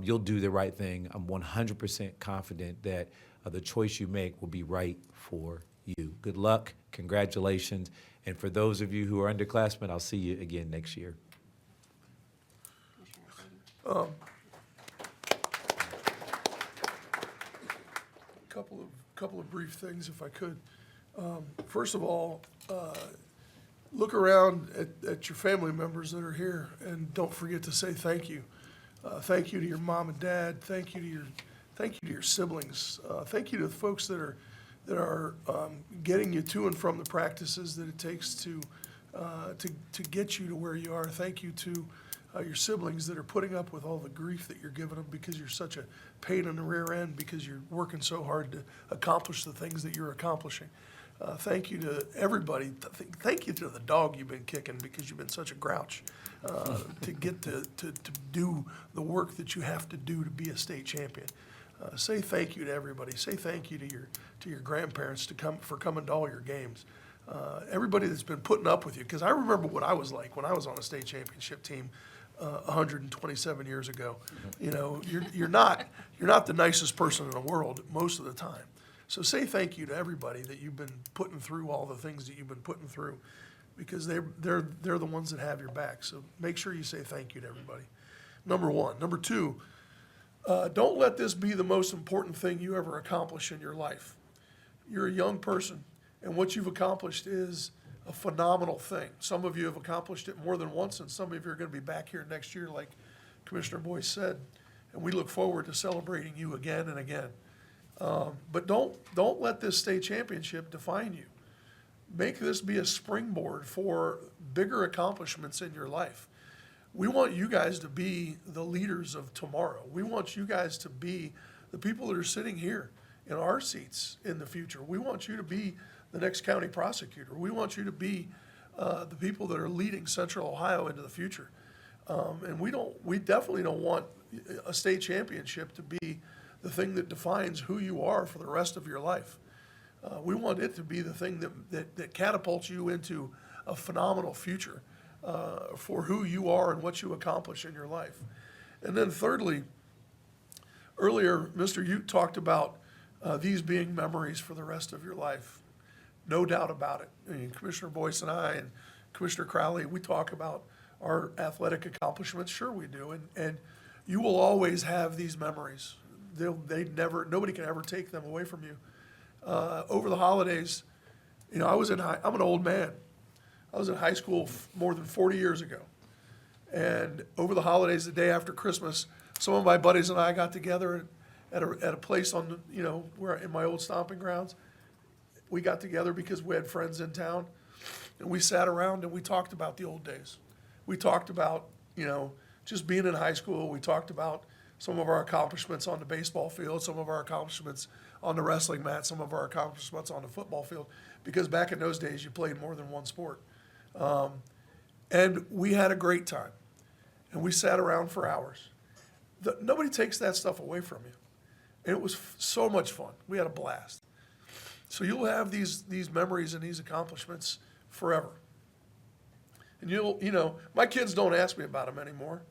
you'll do the right thing. I'm 100% confident that the choice you make will be right for you. Good luck, congratulations, and for those of you who are underclassmen, I'll see you again next year. Couple of brief things, if I could. First of all, look around at your family members that are here, and don't forget to say thank you. Thank you to your mom and dad. Thank you to your siblings. Thank you to the folks that are getting you to and from the practices that it takes to get you to where you are. Thank you to your siblings that are putting up with all the grief that you're giving them because you're such a pain in the rear end because you're working so hard to accomplish the things that you're accomplishing. Thank you to everybody. Thank you to the dog you've been kicking because you've been such a grouch to get to do the work that you have to do to be a state champion. Say thank you to everybody. Say thank you to your grandparents for coming to all your games. Everybody that's been putting up with you, because I remember what I was like when I was on a state championship team 127 years ago. You know, you're not the nicest person in the world most of the time. So say thank you to everybody that you've been putting through all the things that you've been putting through, because they're the ones that have your back. So make sure you say thank you to everybody. Number one. Number two, don't let this be the most important thing you ever accomplish in your life. You're a young person, and what you've accomplished is a phenomenal thing. Some of you have accomplished it more than once, and some of you are going to be back here next year, like Commissioner Boyce said, and we look forward to celebrating you again and again. But don't let this state championship define you. Make this be a springboard for bigger accomplishments in your life. We want you guys to be the leaders of tomorrow. We want you guys to be the people that are sitting here in our seats in the future. We want you to be the next county prosecutor. We want you to be the people that are leading Central Ohio into the future. And we definitely don't want a state championship to be the thing that defines who you are for the rest of your life. We want it to be the thing that catapults you into a phenomenal future for who you are and what you accomplish in your life. And then thirdly, earlier, Mr. Ute talked about these being memories for the rest of your life. No doubt about it. I mean, Commissioner Boyce and I and Commissioner Crowley, we talk about our athletic accomplishments. Sure we do. And you will always have these memories. Nobody can ever take them away from you. Over the holidays, you know, I'm an old man. I was in high school more than 40 years ago. And over the holidays, the day after Christmas, some of my buddies and I got together at a place where in my old stomping grounds. We got together because we had friends in town, and we sat around and we talked about the old days. We talked about, just being in high school. We talked about some of our accomplishments on the baseball field, some of our accomplishments on the wrestling mat, some of our accomplishments on the football field, because back in those days, you played more than one sport. And we had a great time, and we sat around for hours. Nobody takes that stuff away from you. And it was so much fun. We had a blast. So you'll have these memories and these accomplishments forever. And my kids don't ask me about them anymore,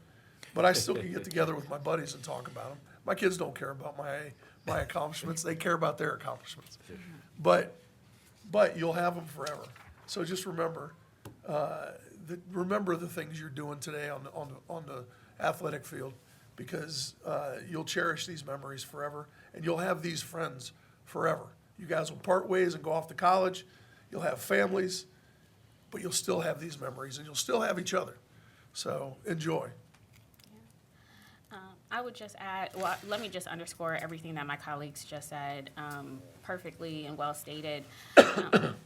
but I still can get together with my buddies and talk about them. My kids don't care about my accomplishments. They care about their accomplishments. But you'll have them forever. So just remember the things you're doing today on the athletic field, because you'll cherish these memories forever, and you'll have these friends forever. You guys will part ways and go off to college. You'll have families, but you'll still have these memories, and you'll still have each other. So enjoy. I would just add, let me just underscore everything that my colleagues just said, perfectly and well stated.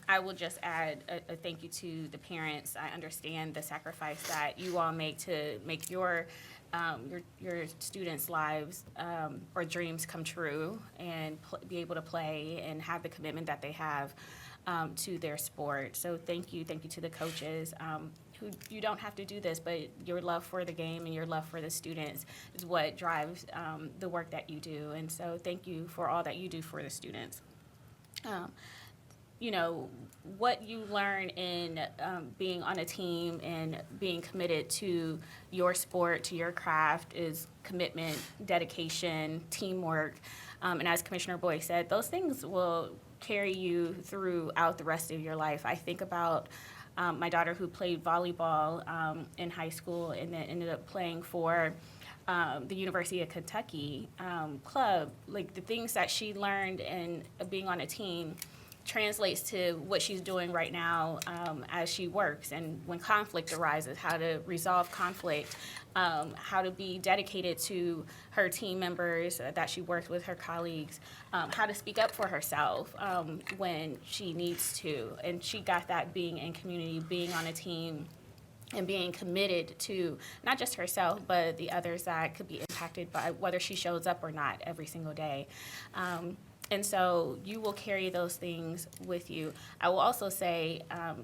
I will just add a thank you to the parents. I understand the sacrifice that you all make to make your students' lives or dreams come true, and be able to play and have the commitment that they have to their sport. So thank you to the coaches. Who you don't have to do this, but your love for the game and your love for the students is what drives the work that you do. And so thank you for all that you do for the students. What you learn in being on a team and being committed to your sport, to your craft, is commitment, dedication, teamwork. And as Commissioner Boyce said, those things will carry you throughout the rest of your life. I think about my daughter who played volleyball in high school and then ended up playing for the University of Kentucky club, like the things that she learned and being on a team translates to what she's doing right now as she works, and when conflict arises, how to resolve conflict, how to be dedicated to her team members that she works with, her colleagues, how to speak up for herself when she needs to. And she got that being in community, being on a team, and being committed to not just herself, but the others that could be impacted by whether she shows up or not every single day. And so you will carry those things with you. I will also say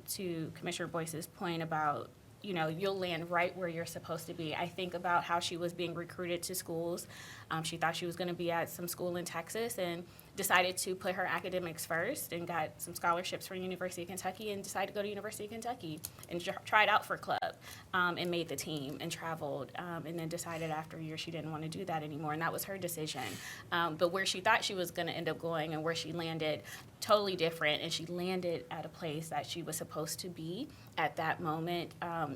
to Commissioner Boyce's point about, you know, you'll land right where you're supposed to be. I think about how she was being recruited to schools. She thought she was going to be at some school in Texas and decided to put her academics first and got some scholarships from University of Kentucky and decided to go to University of Kentucky and tried out for club and made the team and traveled and then decided after a year she didn't want to do that anymore, and that was her decision. But where she thought she was going to end up going and where she landed, totally different, and she landed at a place that she was supposed to be at that moment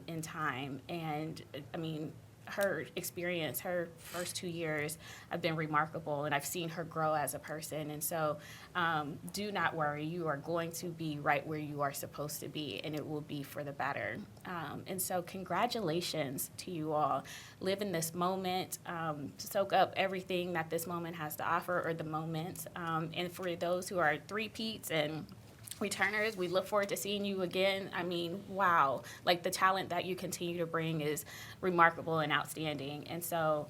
in time. And I mean, her experience, her first 2 years have been remarkable, and I've seen her grow as a person. And so do not worry, you are going to be right where you are supposed to be, and it will be for the better. And so congratulations to you all. Live in this moment, soak up everything that this moment has to offer, or the moments. And for those who are three-peats and returners, we look forward to seeing you again. I mean, wow, like the talent that you continue to bring is remarkable and outstanding. And so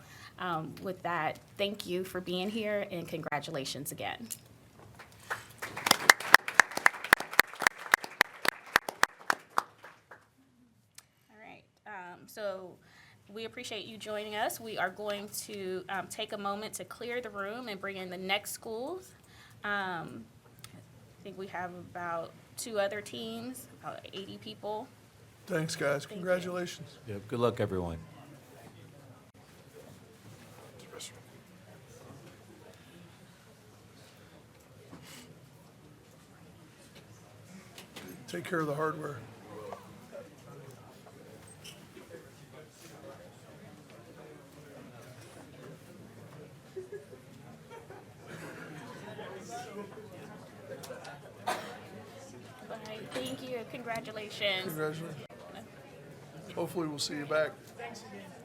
with that, thank you for being here and congratulations again. All right, so we appreciate you joining us. We are going to take a moment to clear the room and bring in the next schools. I think we have about 2 other teams, about 80 people. Thanks, guys. Congratulations. Yeah, good luck, everyone. Take care of the hardware. Thank you. Congratulations. Congratulations. Hopefully we'll see you back.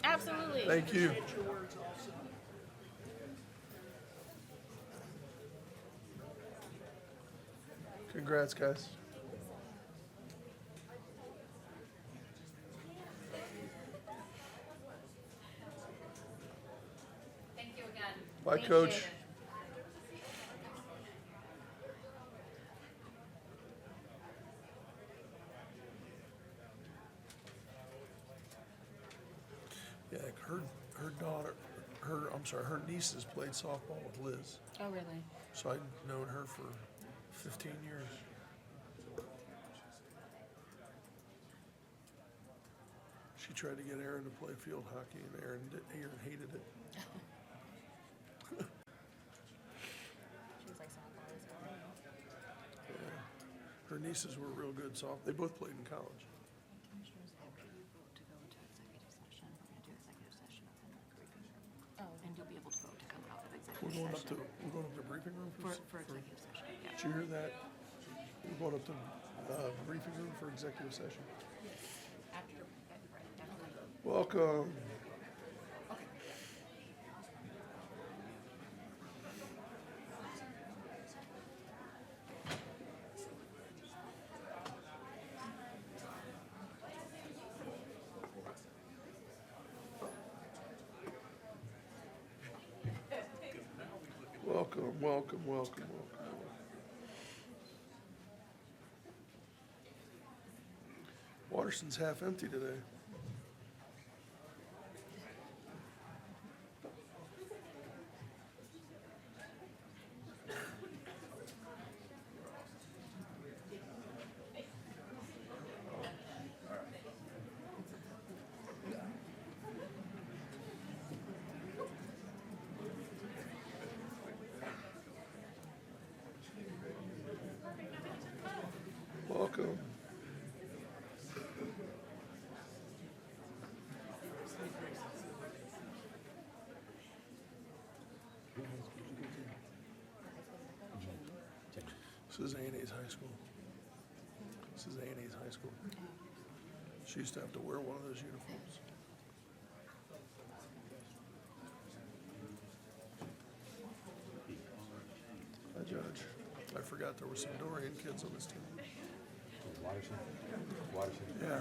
Absolutely. Thank you. Congrats, guys. Thank you again. Bye, Coach. Yeah, her daughter, her nieces played softball with Liz. Oh, really? So I've known her for 15 years. She tried to get Aaron to play field hockey, and Aaron hated it. Yeah. Her nieces were real good softball. They both played in college. And you'll be able to vote to come out of We're executive going up session. to, we're going up to briefing room For executive session, yeah. Did you hear that? We're going up to briefing room for executive session. Welcome. Welcome, welcome, welcome, welcome. Waterston's half empty today. Welcome. This is A&E's high school. This is A&E's high school. She used to have to wear one of those uniforms. Hi, Judge. I forgot there were some Dorian kids on this team. Yeah.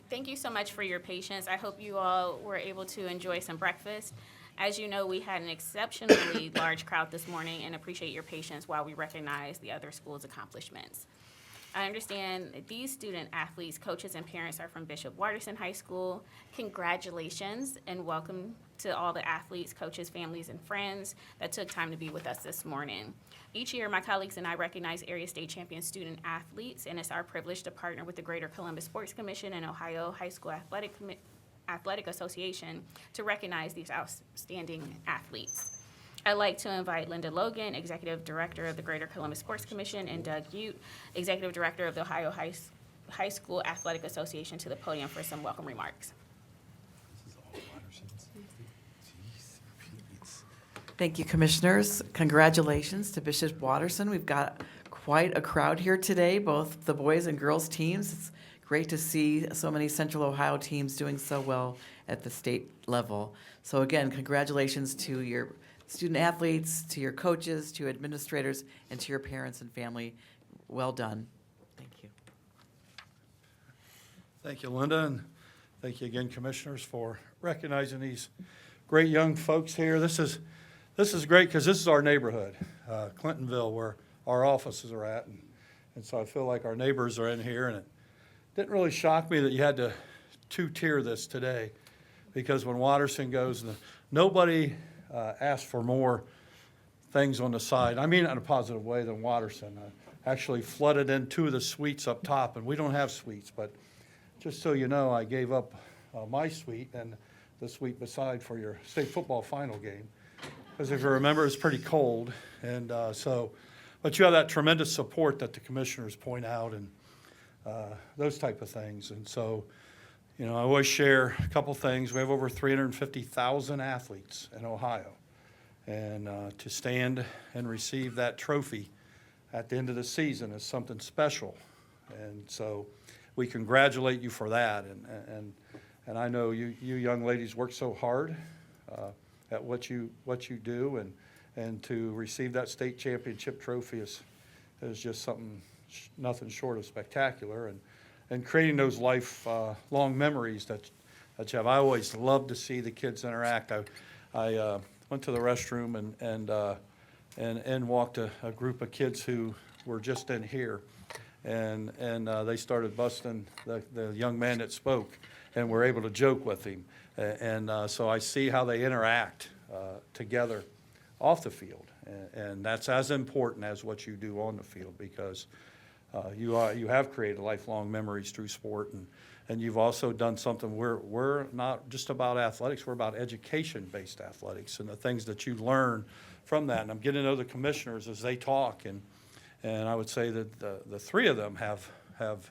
Thank you so much for your patience. I hope you all were able to enjoy some breakfast. As you know, we had an exceptionally large crowd this morning and appreciate your patience while we recognize the other schools' accomplishments. I understand that these student athletes, coaches, and parents are from Bishop Watterson High School. Congratulations and welcome to all the athletes, coaches, families, and friends that took time to be with us this morning. Each year, my colleagues and I recognize area state champion student athletes, and it's our privilege to partner with the Greater Columbus Sports Commission and Ohio High School Athletic Association to recognize these outstanding athletes. I'd like to invite Linda Logan, Executive Director of the Greater Columbus Sports Commission, and Doug Ute, Executive Director of the Ohio High School Athletic Association, to the podium for some welcome remarks. Thank you, Commissioners. Congratulations to Bishop Watterson. We've got quite a crowd here today, both the boys and girls teams. It's great to see so many Central Ohio teams doing so well at the state level. So again, congratulations to your student athletes, to your coaches, to administrators, and to your parents and family. Well done. Thank you. Thank you, Linda, and thank you again, Commissioners, for recognizing these great young folks here. This is great because this is our neighborhood, Clintonville, where our offices are at, and so I feel like our neighbors are in here, and it didn't really shock me that you had to two-tier this today, because when Watterson goes, nobody asked for more things on the side. I mean it in a positive way than Watterson. Actually flooded in 2 of the suites up top, and we don't have suites, but just so you know, I gave up my suite and the suite beside for your state football final game. Because if you remember, it's pretty cold, and but you have that tremendous support that the commissioners point out, and those type of things. And so, you know, I always share a couple things. We have over 350,000 athletes in Ohio, and to stand and receive that trophy at the end of the season is something special. And so, we congratulate you for that. And I know you young ladies work so hard at what you do, and to receive that state championship trophy is just something nothing short of spectacular, and creating those lifelong memories that you have. I always love to see the kids interact. I went to the restroom and walked a group of kids who were just in here, and they started busting the young man that spoke, and were able to joke with him. And so I see how they interact together off the field, and that's as important as what you do on the field, because you have created lifelong memories through sport, and you've also done something. We're not just about athletics; we're about education-based athletics and the things that you learn from that. And I'm getting to know the commissioners as they talk, and I would say that the 3 of them have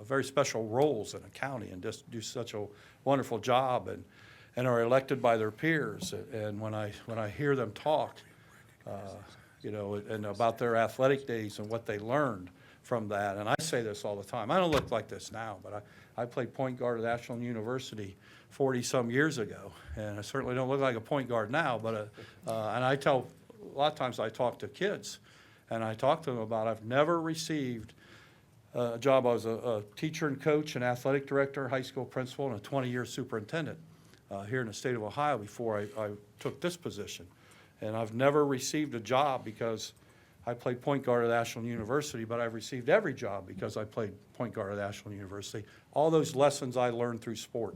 very special roles in a county and just do such a wonderful job, and are elected by their peers. And when I hear them talk, you know, and about their athletic days and what they learned from that, and I say this all the time. I don't look like this now, but I played point guard at Ashland University 40-some years ago, and I certainly don't look like a point guard now. But and I tell a lot of times I talk to kids, and I talk to them about I've never received a job. I was a teacher and coach and athletic director, high school principal, and a 20-year superintendent here in the state of Ohio before I took this position. And I've never received a job because I played point guard at Ashland University, but I've received every job because I played point guard at Ashland University. All those lessons I learned through sport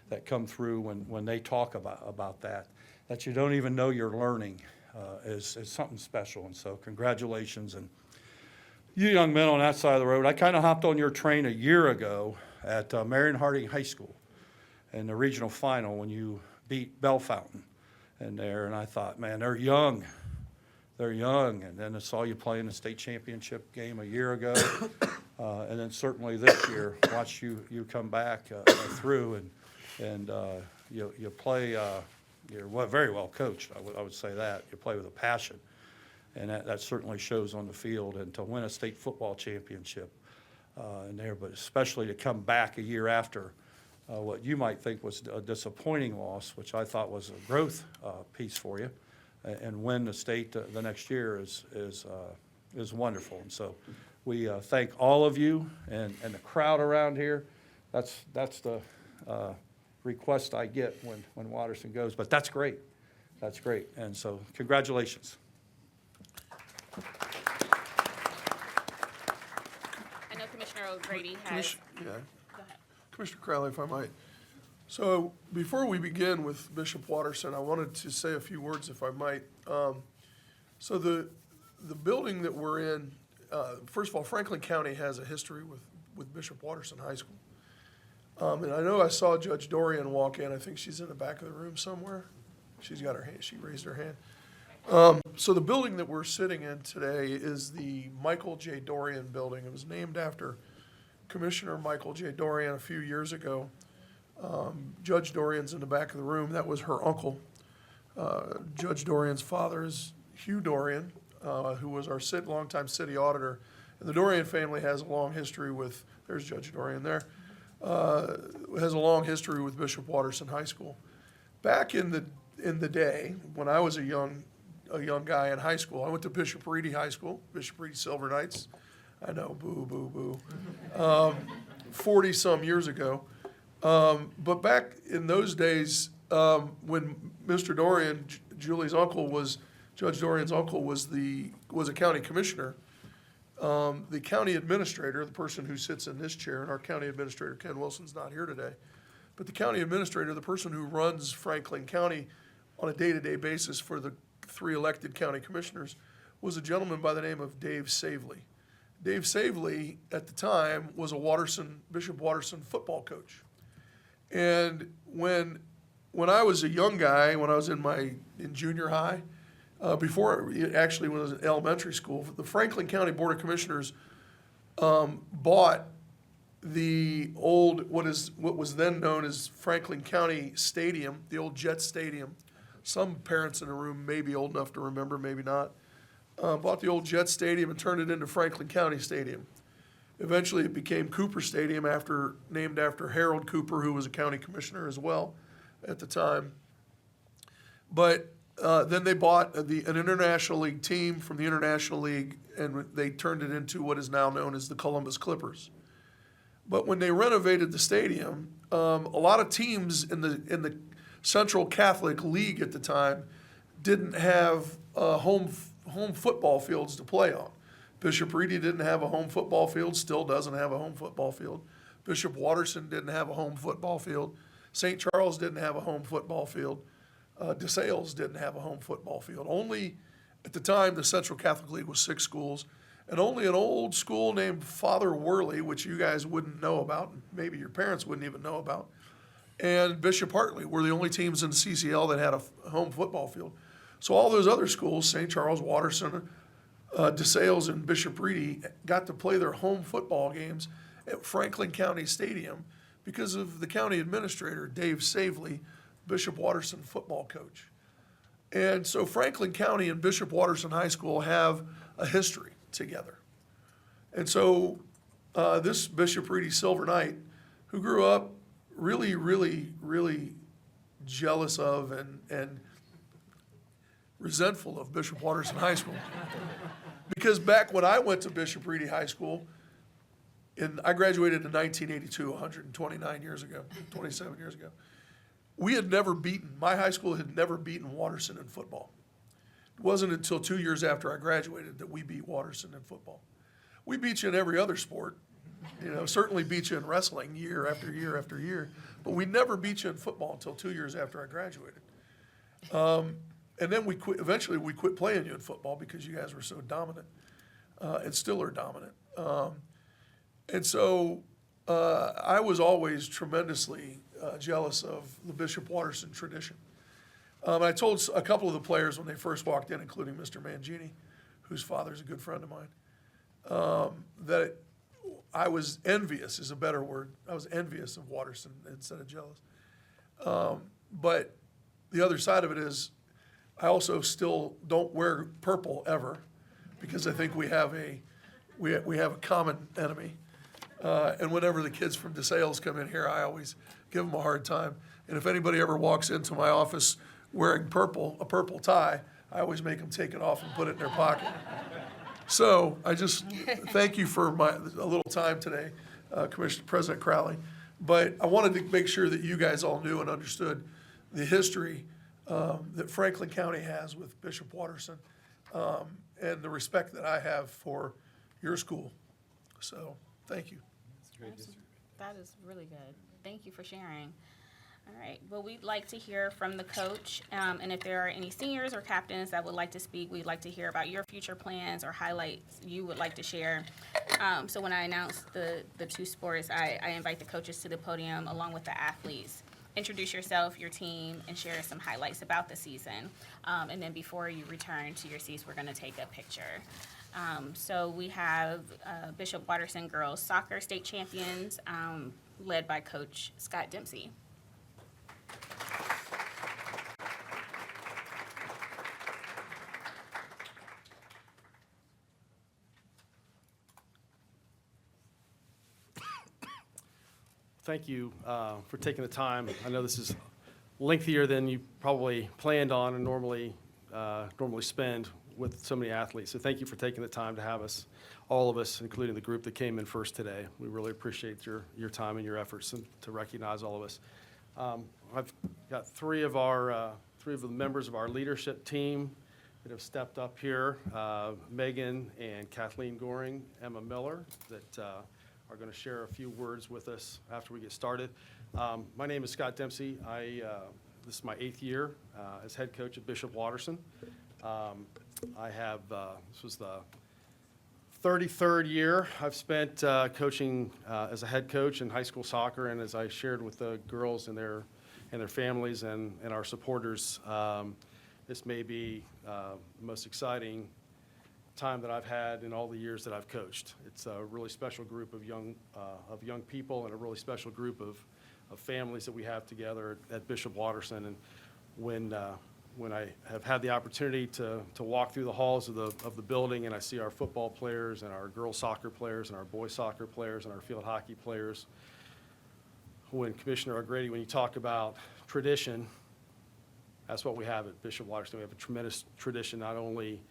that come through when they talk about that you don't even know you're learning is something special. And so congratulations. And you young men on that side of the road, I kind of hopped on your train a year ago at Marion Harding High School in the regional final when you beat Bellefontaine in there, and I thought, man, they're young. they're young, and then I saw you play in the state championship game a year ago. And then certainly this year, watch you come back through, and you play, you're very well coached, I would say that. You play with a passion, and that certainly shows on the field. And to win a state football championship in there, but especially to come back a year after what you might think was a disappointing loss, which I thought was a growth piece for you, and win the state the next year is wonderful. And so we thank all of you and the crowd around here. That's the request I get when Watterson goes, but that's great. That's great. And so congratulations. I know Commissioner O'Grady has. Yeah. Go ahead. Commissioner Crowley, if I might. So before we begin with Bishop Watterson, I wanted to say a few words, if I might. So the building that we're in, first of all, Franklin County has a history with Bishop Watterson High School. And I know I saw Judge Dorian walk in. I think she's in the back of the room somewhere. She's got her hand, she raised her hand. So the building that we're sitting in today is the Michael J. Dorian building. It was named after Commissioner Michael J. Dorian a few years ago. Judge Dorian's in the back of the room. That was her uncle. Judge Dorian's father is Hugh Dorian, who was our longtime city auditor. And the Dorian family has a long history with, there's Judge Dorian there, has a long history with Bishop Watterson High School. Back in the day, when I was a young guy in high school, I went to Bishop Reedy High School, Bishop Reedy Silver Knights. I know, boo, boo, boo. 40-some years ago. But back in those days, when Mr. Dorian, Julie's uncle Judge Dorian's uncle was a county commissioner, the county administrator, the person who sits in this chair, and our county administrator, Ken Wilson's not here today, but the county administrator, the person who runs Franklin County on a day-to-day basis for the 3 elected county commissioners, was a gentleman by the name of Dave Savely. Dave Savely, at the time, was a Bishop Watterson football coach. And when I was a young guy, when I was in junior high, before actually when I was in elementary school, the Franklin County Board of Commissioners bought the old, what was then known as Franklin County Stadium, the old Jet Stadium. Some parents in the room may be old enough to remember, maybe not. Bought the old Jet Stadium and turned it into Franklin County Stadium. Eventually, it became Cooper Stadium, named after Harold Cooper, who was a county commissioner as well at the time. But then they bought an International League team from the International League, and they turned it into what is now known as the Columbus Clippers. But when they renovated the stadium, a lot of teams in the Central Catholic League at the time didn't have home football fields to play on. Bishop Reedy didn't have a home football field, still doesn't have a home football field. Bishop Watterson didn't have a home football field. St. Charles didn't have a home football field. DeSales didn't have a home football field. Only, at the time, the Central Catholic League was 6 schools, and only an old school named Father Worley, which you guys wouldn't know about, and maybe your parents wouldn't even know about, and Bishop Hartley were the only teams in CCL that had a home football field. So all those other schools, St. Charles, Watterson, DeSales, and Bishop Reedy, got to play their home football games at Franklin County Stadium because of the county administrator, Dave Savely, Bishop Watterson football coach. And so Franklin County and Bishop Watterson High School have a history together. And so this Bishop Reedy Silver Knight, who grew up really, really, really jealous of and resentful of Bishop Watterson High School. Because back when I went to Bishop Reedy High School, I graduated in 1982, 129 years ago, 27 years ago. My high school had never beaten Watterson in football. It wasn't until 2 years after I graduated that we beat Watterson in football. We beat you in every other sport, certainly beat you in wrestling year after year after year, but we never beat you in football until 2 years after I graduated. And then eventually we quit playing you in football because you guys were so dominant, and still are dominant. And so I was always tremendously jealous of the Bishop Watterson tradition. I told a couple of the players when they first walked in, including Mr. Mangini, whose father's a good friend of mine, that I was envious is a better word. I was envious of Watterson instead of jealous. But the other side of it is I also still don't wear purple ever because I think we have a common enemy. And whenever the kids from DeSales come in here, I always give them a hard time. And if anybody ever walks into my office wearing a purple tie, I always make them take it off and put it in their pocket. So I just thank you for a little time today, Commissioner President Crowley. But I wanted to make sure that you guys all knew and understood the history that Franklin County has with Bishop Watterson and the respect that I have for your school. So thank you. That is really good. Thank you for sharing. All right. Well, we'd like to hear from the coach, and if there are any seniors or captains that would like to speak, we'd like to hear about your future plans or highlights you would like to share. So when I announce the two sports, I invite the coaches to the podium along with the athletes. Introduce yourself, your team, and share some highlights about the season. And then before you return to your seats, we're going to take a picture. So we have Bishop Watterson girls soccer state champions, led by Coach Scott Dempsey. Thank you for taking the time. I know this is lengthier than you probably planned on and normally spend with so many athletes. So thank you for taking the time to have us, all of us, including the group that came in first today. We really appreciate your time and your efforts and to recognize all of us. I've got three of the members of our leadership team that have stepped up here, Megan and Kathleen Goring, Emma Miller, that are going to share a few words with us after we get started. My name is Scott Dempsey. This is my 8th year as head coach at Bishop Watterson. This was the 33rd year I've spent coaching as a head coach in high school soccer, and as I shared with the girls and their families and our supporters, this may be the most exciting time that I've had in all the years that I've coached. It's a really special group of young people and a really special group of families that we have together at Bishop Watterson. And when I have had the opportunity to walk through the halls of the building and I see our football players and our girls soccer players and our boys soccer players and our field hockey players, when Commissioner O'Grady, when you talk about tradition, that's what we have at Bishop Watterson. We have a tremendous tradition, not only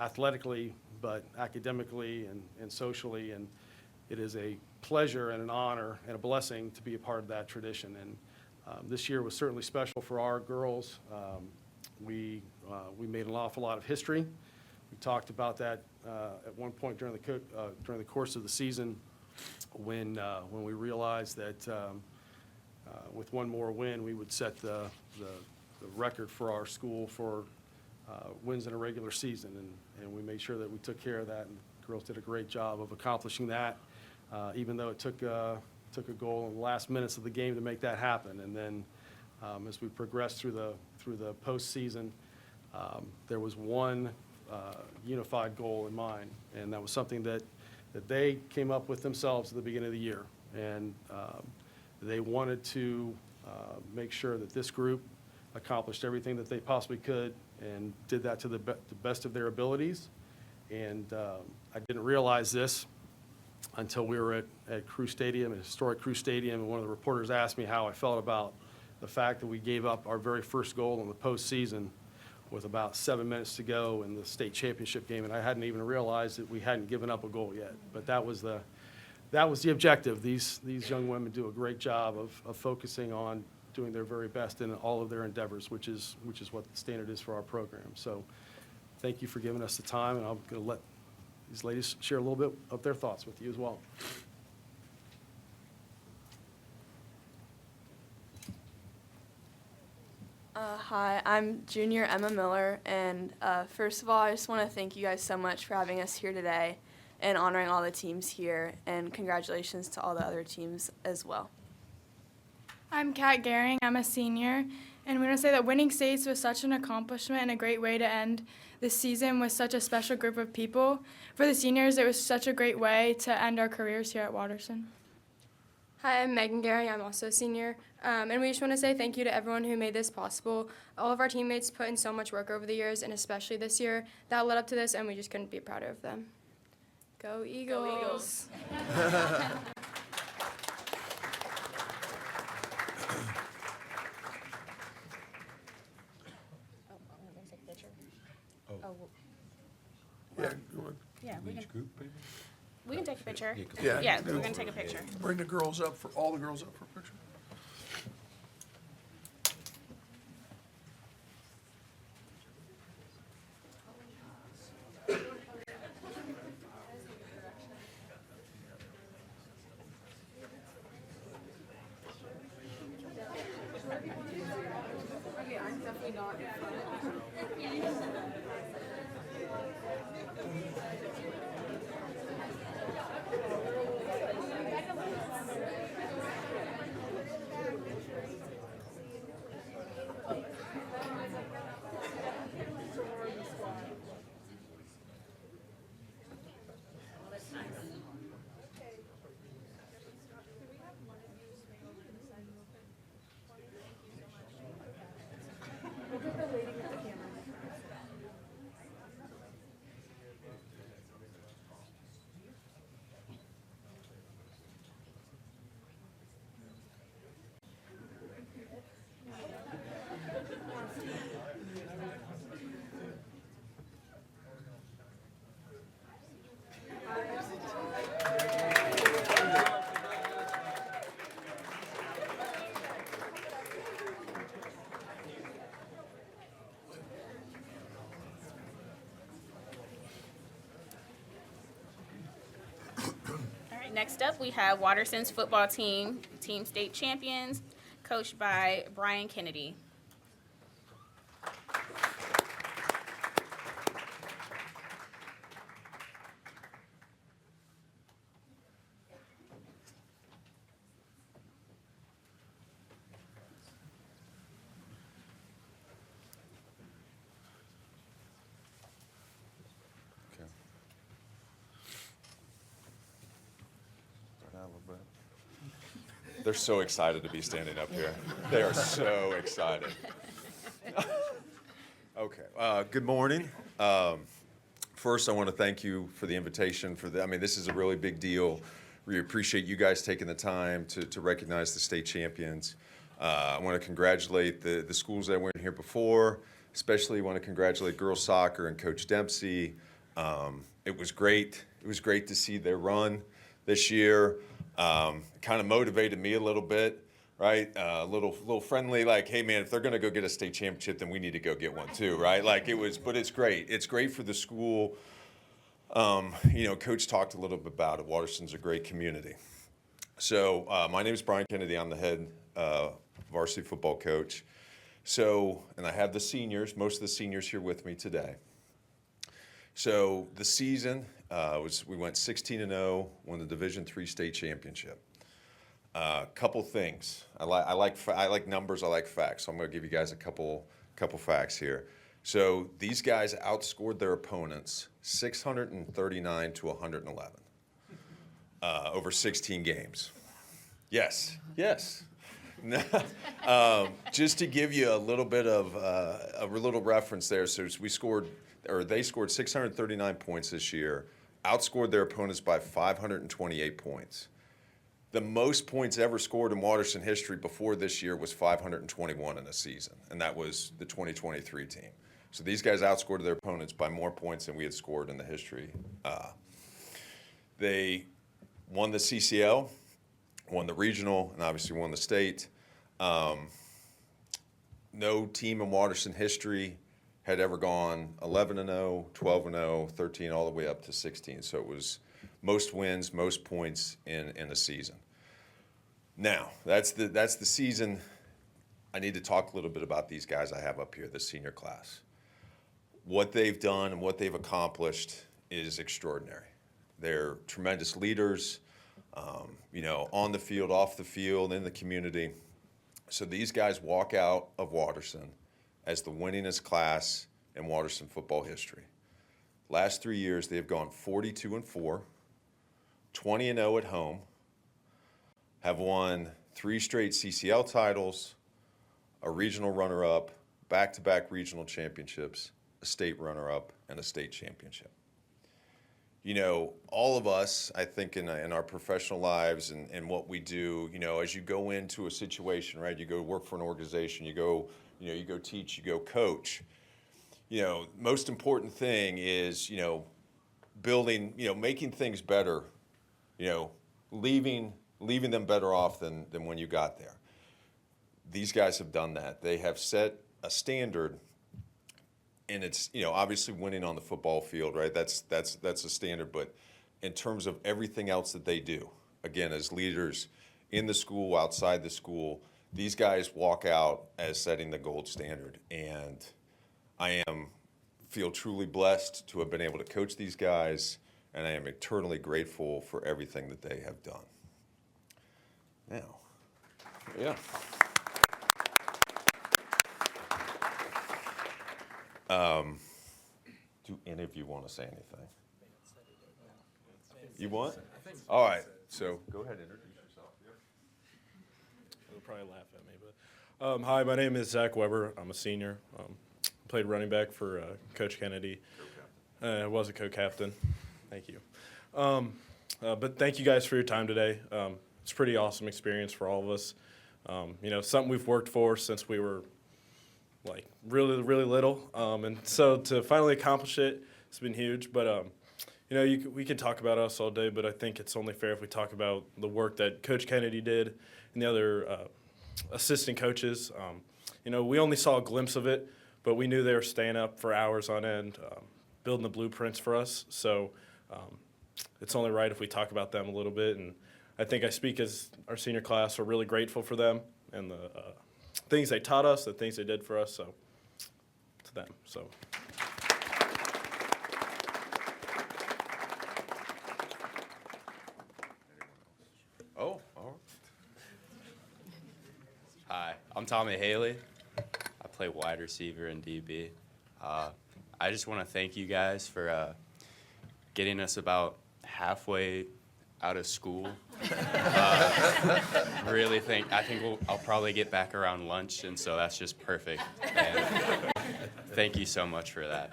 athletically, but academically and socially, and it is a pleasure and an honor and a blessing to be a part of that tradition. And this year was certainly special for our girls. We made an awful lot of history. We talked about that at one point during the course of the season when we realized that with one more win we would set the record for our school for wins in a regular season, and we made sure that we took care of that, and the girls did a great job of accomplishing that, even though it took a goal in the last minutes of the game to make that happen. And then as we progressed through the postseason, there was one unified goal in mind, and that was something that they came up with themselves at the beginning of the year, and they wanted to make sure that this group accomplished everything that they possibly could and did that to the best of their abilities. And I didn't realize this until we were at Crew Stadium, at historic Crew Stadium, and one of the reporters asked me how I felt about the fact that we gave up our very first goal in the postseason with about 7 minutes to go in the state championship game, and I hadn't even realized that we hadn't given up a goal yet. But that was the objective. These young women do a great job of focusing on doing their very best in all of their endeavors, which is what the standard is for our program. So thank you for giving us the time, and I'm going to let these ladies share a little bit of their thoughts with you as well. Hi, I'm junior Emma Miller, and first of all, I just want to thank you guys so much for having us here today and honoring all the teams here, and congratulations to all the other teams as well. I'm Kat Gehring. I'm a senior, And we want to say that winning states was such an accomplishment and a great way to end the season with such a special group of people. For the seniors, it was such a great way to end our careers here at Watterson. Hi, I'm Megan Gary. I'm also a senior. And we just want to say thank you to everyone who made this possible. All of our teammates put in so much work over the years, and especially this year, that led up to this, and we just couldn't be prouder of them. Go Eagles! Go Eagles. Yeah, go on. Yeah, we can, group, maybe? we can take a picture. Yeah, Yeah, go we're gonna for take a it. picture. Bring the girls up for, all the girls up for a picture. All right, next up, we have Watterson's football team, team state champions, coached by Brian Kennedy. They're so excited to be standing up here. They are so excited. Okay, good morning. First, I want to thank you for the invitation. This is a really big deal. We appreciate you guys taking the time to recognize the state champions. I want to congratulate the schools that weren't here before. Especially want to congratulate girls soccer and Coach Dempsey. It was great. It was great to see their run this year. Kind of motivated me a little bit, right? A little friendly, like, hey man, if they're gonna go get a state championship, then we need to go get one too, right? But it's great. It's great for the school. Coach talked a little bit about it. Watterson's a great community. So my name is Brian Kennedy. I'm the head varsity football coach. And I have the seniors, most of the seniors here with me today. So the season we went 16-0, won the Division III state championship. Couple things. I like numbers. I like facts. So I'm going to give you guys a couple facts here. So these guys outscored their opponents 639 to 111 over 16 games. Yes. Just to give you a little bit of a little reference there. So they scored 639 points this year, outscored their opponents by 528 points. The most points ever scored in Watterson history before this year was 521 in a season, and that was the 2023 team. So these guys outscored their opponents by more points than we had scored in the history. They won the CCL, won the regional, and obviously won the state. No team in Watterson history had ever gone 11-0, 12-0, 13, all the way up to 16. So it was most wins, most points in a season. Now, that's the season. I need to talk a little bit about these guys I have up here, the senior class. What they've done and what they've accomplished is extraordinary. They're tremendous leaders, on the field, off the field, in the community. So these guys walk out of Waterston as the winningest class in Waterston football history. Last 3 years, they have gone 42-4, 20-0 at home, have won 3 straight CCL titles, a regional runner-up, back-to-back regional championships, a state runner-up, and a state championship. You know, all of us, I think, in our professional lives and what we do, you know, as you go into a situation, right, you go work for an organization, you go teach, you go coach, you know, most important thing is, you know, building, you know, making things better, you know, leaving them better off than when you got there. These guys have done that. They have set a standard, and it's, you know, obviously winning on the football field, right? That's a standard, but in terms of everything else that they do, again, as leaders in the school, outside the school, these guys walk out as setting the gold standard. And I feel truly blessed to have been able to coach these guys, and I am eternally grateful for everything that they have done. Now, yeah. Do any of you want to say anything? You want? All right, so go ahead and introduce yourself. They'll probably laugh at me, but hi, my name is Zach Weber. I'm a senior. Played running back for Coach Kennedy. I was a co-captain. Thank you. But thank you guys for your time today. It's a pretty awesome experience for all of us. You know, something we've worked for since we were like really, really little. And so to finally accomplish it, it's been huge. But, you know, we could talk about us all day, but I think it's only fair if we talk about the work that Coach Kennedy did and the other assistant coaches. You know, we only saw a glimpse of it, but we knew they were staying up for hours on end, building the blueprints for us. So it's only right if we talk about them a little bit. And I think I speak as our senior class. We're really grateful for them and the things they taught us, the things they did for us, so to them. So. Oh, hi, I'm Tommy Haley. I play wide receiver and DB. I just want to thank you guys for getting us about halfway out of school. I think I'll probably get back around lunch, and so that's just perfect. And thank you so much for that.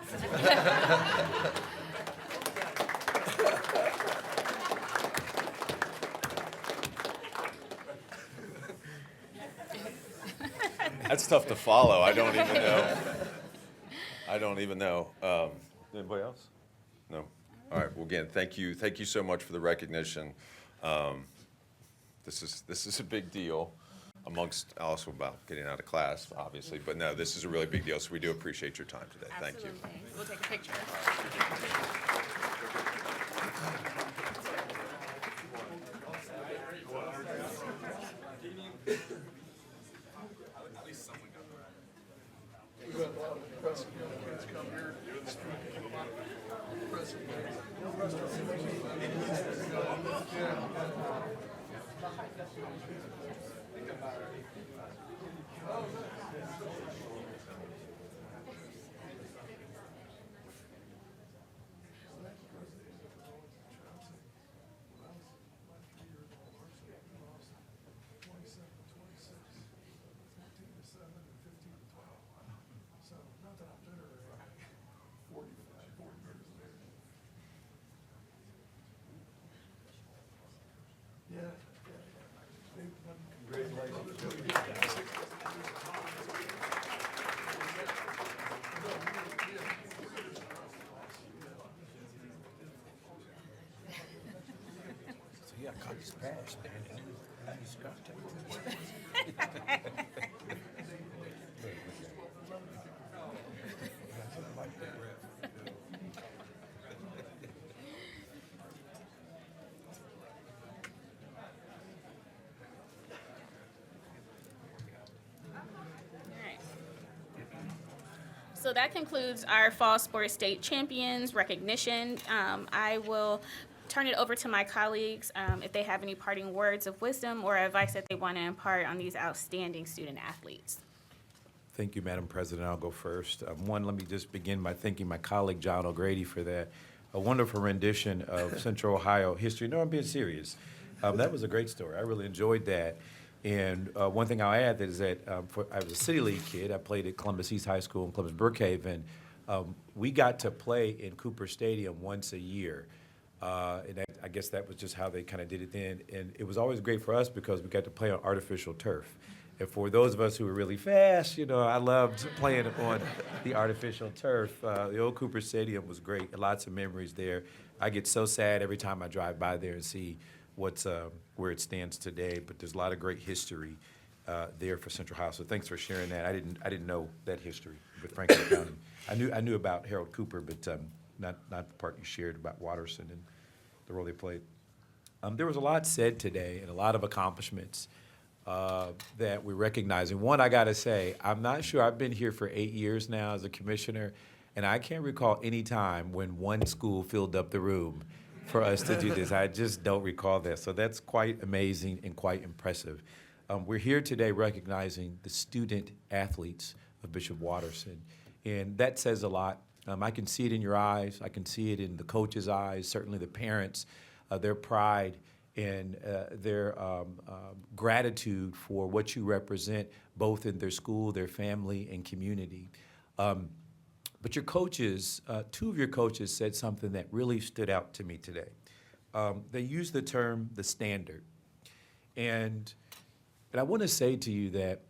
That's tough to follow. I don't even know. Anybody else? No. All right. Well, again, thank you so much for the recognition. This is a big deal, amongst also about getting out of class, obviously. But no, this is a really big deal. So we do appreciate your time today. Absolutely. Thank you. We'll take a picture. We've got a lot of press kids come here. Yeah, cut his pass, man. He's got to. So that concludes our fall sports state champions recognition. I will turn it over to my colleagues if they have any parting words of wisdom or advice that they want to impart on these outstanding student athletes. Thank you, Madam President. I'll go first. One, let me just begin by thanking my colleague, John O'Grady, for that. A wonderful rendition of Central Ohio history. No, I'm being serious. That was a great story. I really enjoyed that. And one thing I'll add is that I was a City League kid. I played at Columbus East High School in Columbus Brookhaven. We got to play in Cooper Stadium once a year. And I guess that was just how they kind of did it then. And it was always great for us because we got to play on artificial turf. And for those of us who were really fast, I loved playing on the artificial turf. The old Cooper Stadium was great. Lots of memories there. I get so sad every time I drive by there and see where it stands today. But there's a lot of great history there for Central Ohio. So thanks for sharing that. I didn't know that history with Franklin County. I knew about Harold Cooper, but not the part you shared about Watterson and the role they played. There was a lot said today and a lot of accomplishments that we're recognizing. One, I got to say, I'm not sure. I've been here for 8 years now as a commissioner, and I can't recall any time when one school filled up the room for us to do this. I just don't recall that. So that's quite amazing and quite impressive. We're here today recognizing the student athletes of Bishop Watterson, and that says a lot. I can see it in your eyes. I can see it in the coaches' eyes, certainly the parents, their pride and their gratitude for what you represent, both in their school, their family, and community. But your coaches, two of your coaches said something that really stood out to me today. They used the term the standard. And I want to say to you that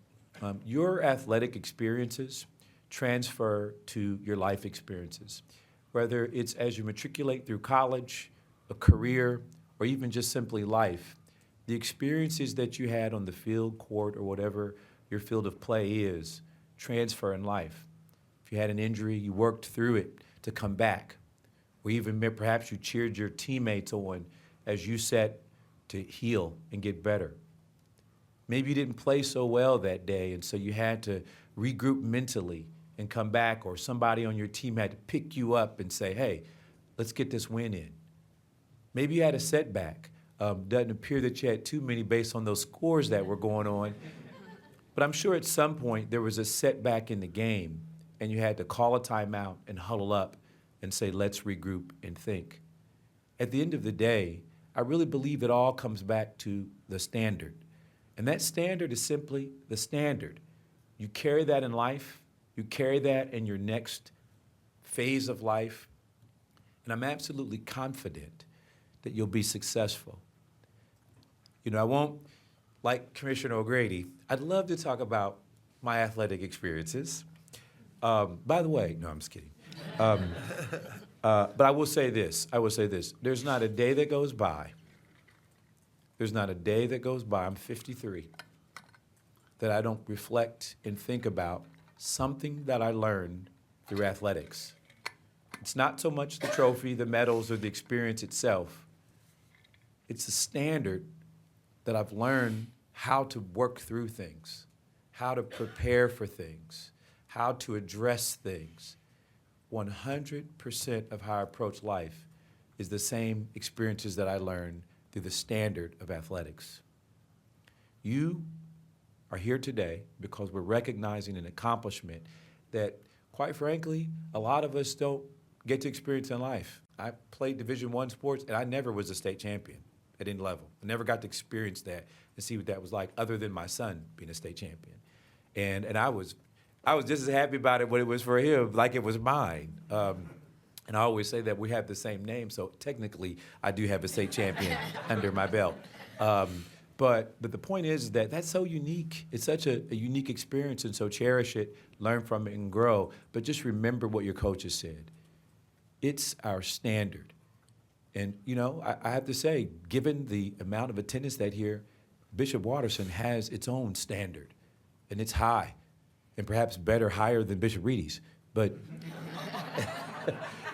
your athletic experiences transfer to your life experiences, whether it's as you matriculate through college, a career, or even just simply life. The experiences that you had on the field, court, or whatever your field of play is, transfer in life. If you had an injury, you worked through it to come back. Or even perhaps you cheered your teammates on as you set to heal and get better. Maybe you didn't play so well that day, and so you had to regroup mentally and come back, or somebody on your team had to pick you up and say, hey, let's get this win in. Maybe you had a setback. Doesn't appear that you had too many based on those scores that were going on. But I'm sure at some point there was a setback in the game, and you had to call a timeout and huddle up and say, let's regroup and think. At the end of the day, I really believe it all comes back to the standard. And that standard is simply the standard. You carry that in life. You carry that in your next phase of life. And I'm absolutely confident that you'll be successful. I won't, like Commissioner O'Grady, I'd love to talk about my athletic experiences. By the way, no, I'm just kidding. But I will say this. There's not a day that goes by. I'm 53, that I don't reflect and think about something that I learned through athletics. It's not so much the trophy, the medals, or the experience itself. It's the standard that I've learned how to work through things, how to prepare for things, how to address things. 100% of how I approach life is the same experiences that I learned through the standard of athletics. You are here today because we're recognizing an accomplishment that, quite frankly, a lot of us don't get to experience in life. I played Division I sports, and I never was a state champion at any level. I never got to experience that and see what that was like, other than my son being a state champion. And I was just as happy about it when it was for him, like it was mine. And I always say that we have the same name, so technically I do have a state champion under my belt. But the point is that that's so unique. It's such a unique experience, and so cherish it, learn from it, and grow. But just remember what your coaches said. It's our standard. And, I have to say, given the amount of attendance that here, Bishop Watterson has its own standard, and it's high, and perhaps higher than Bishop Reedy's. But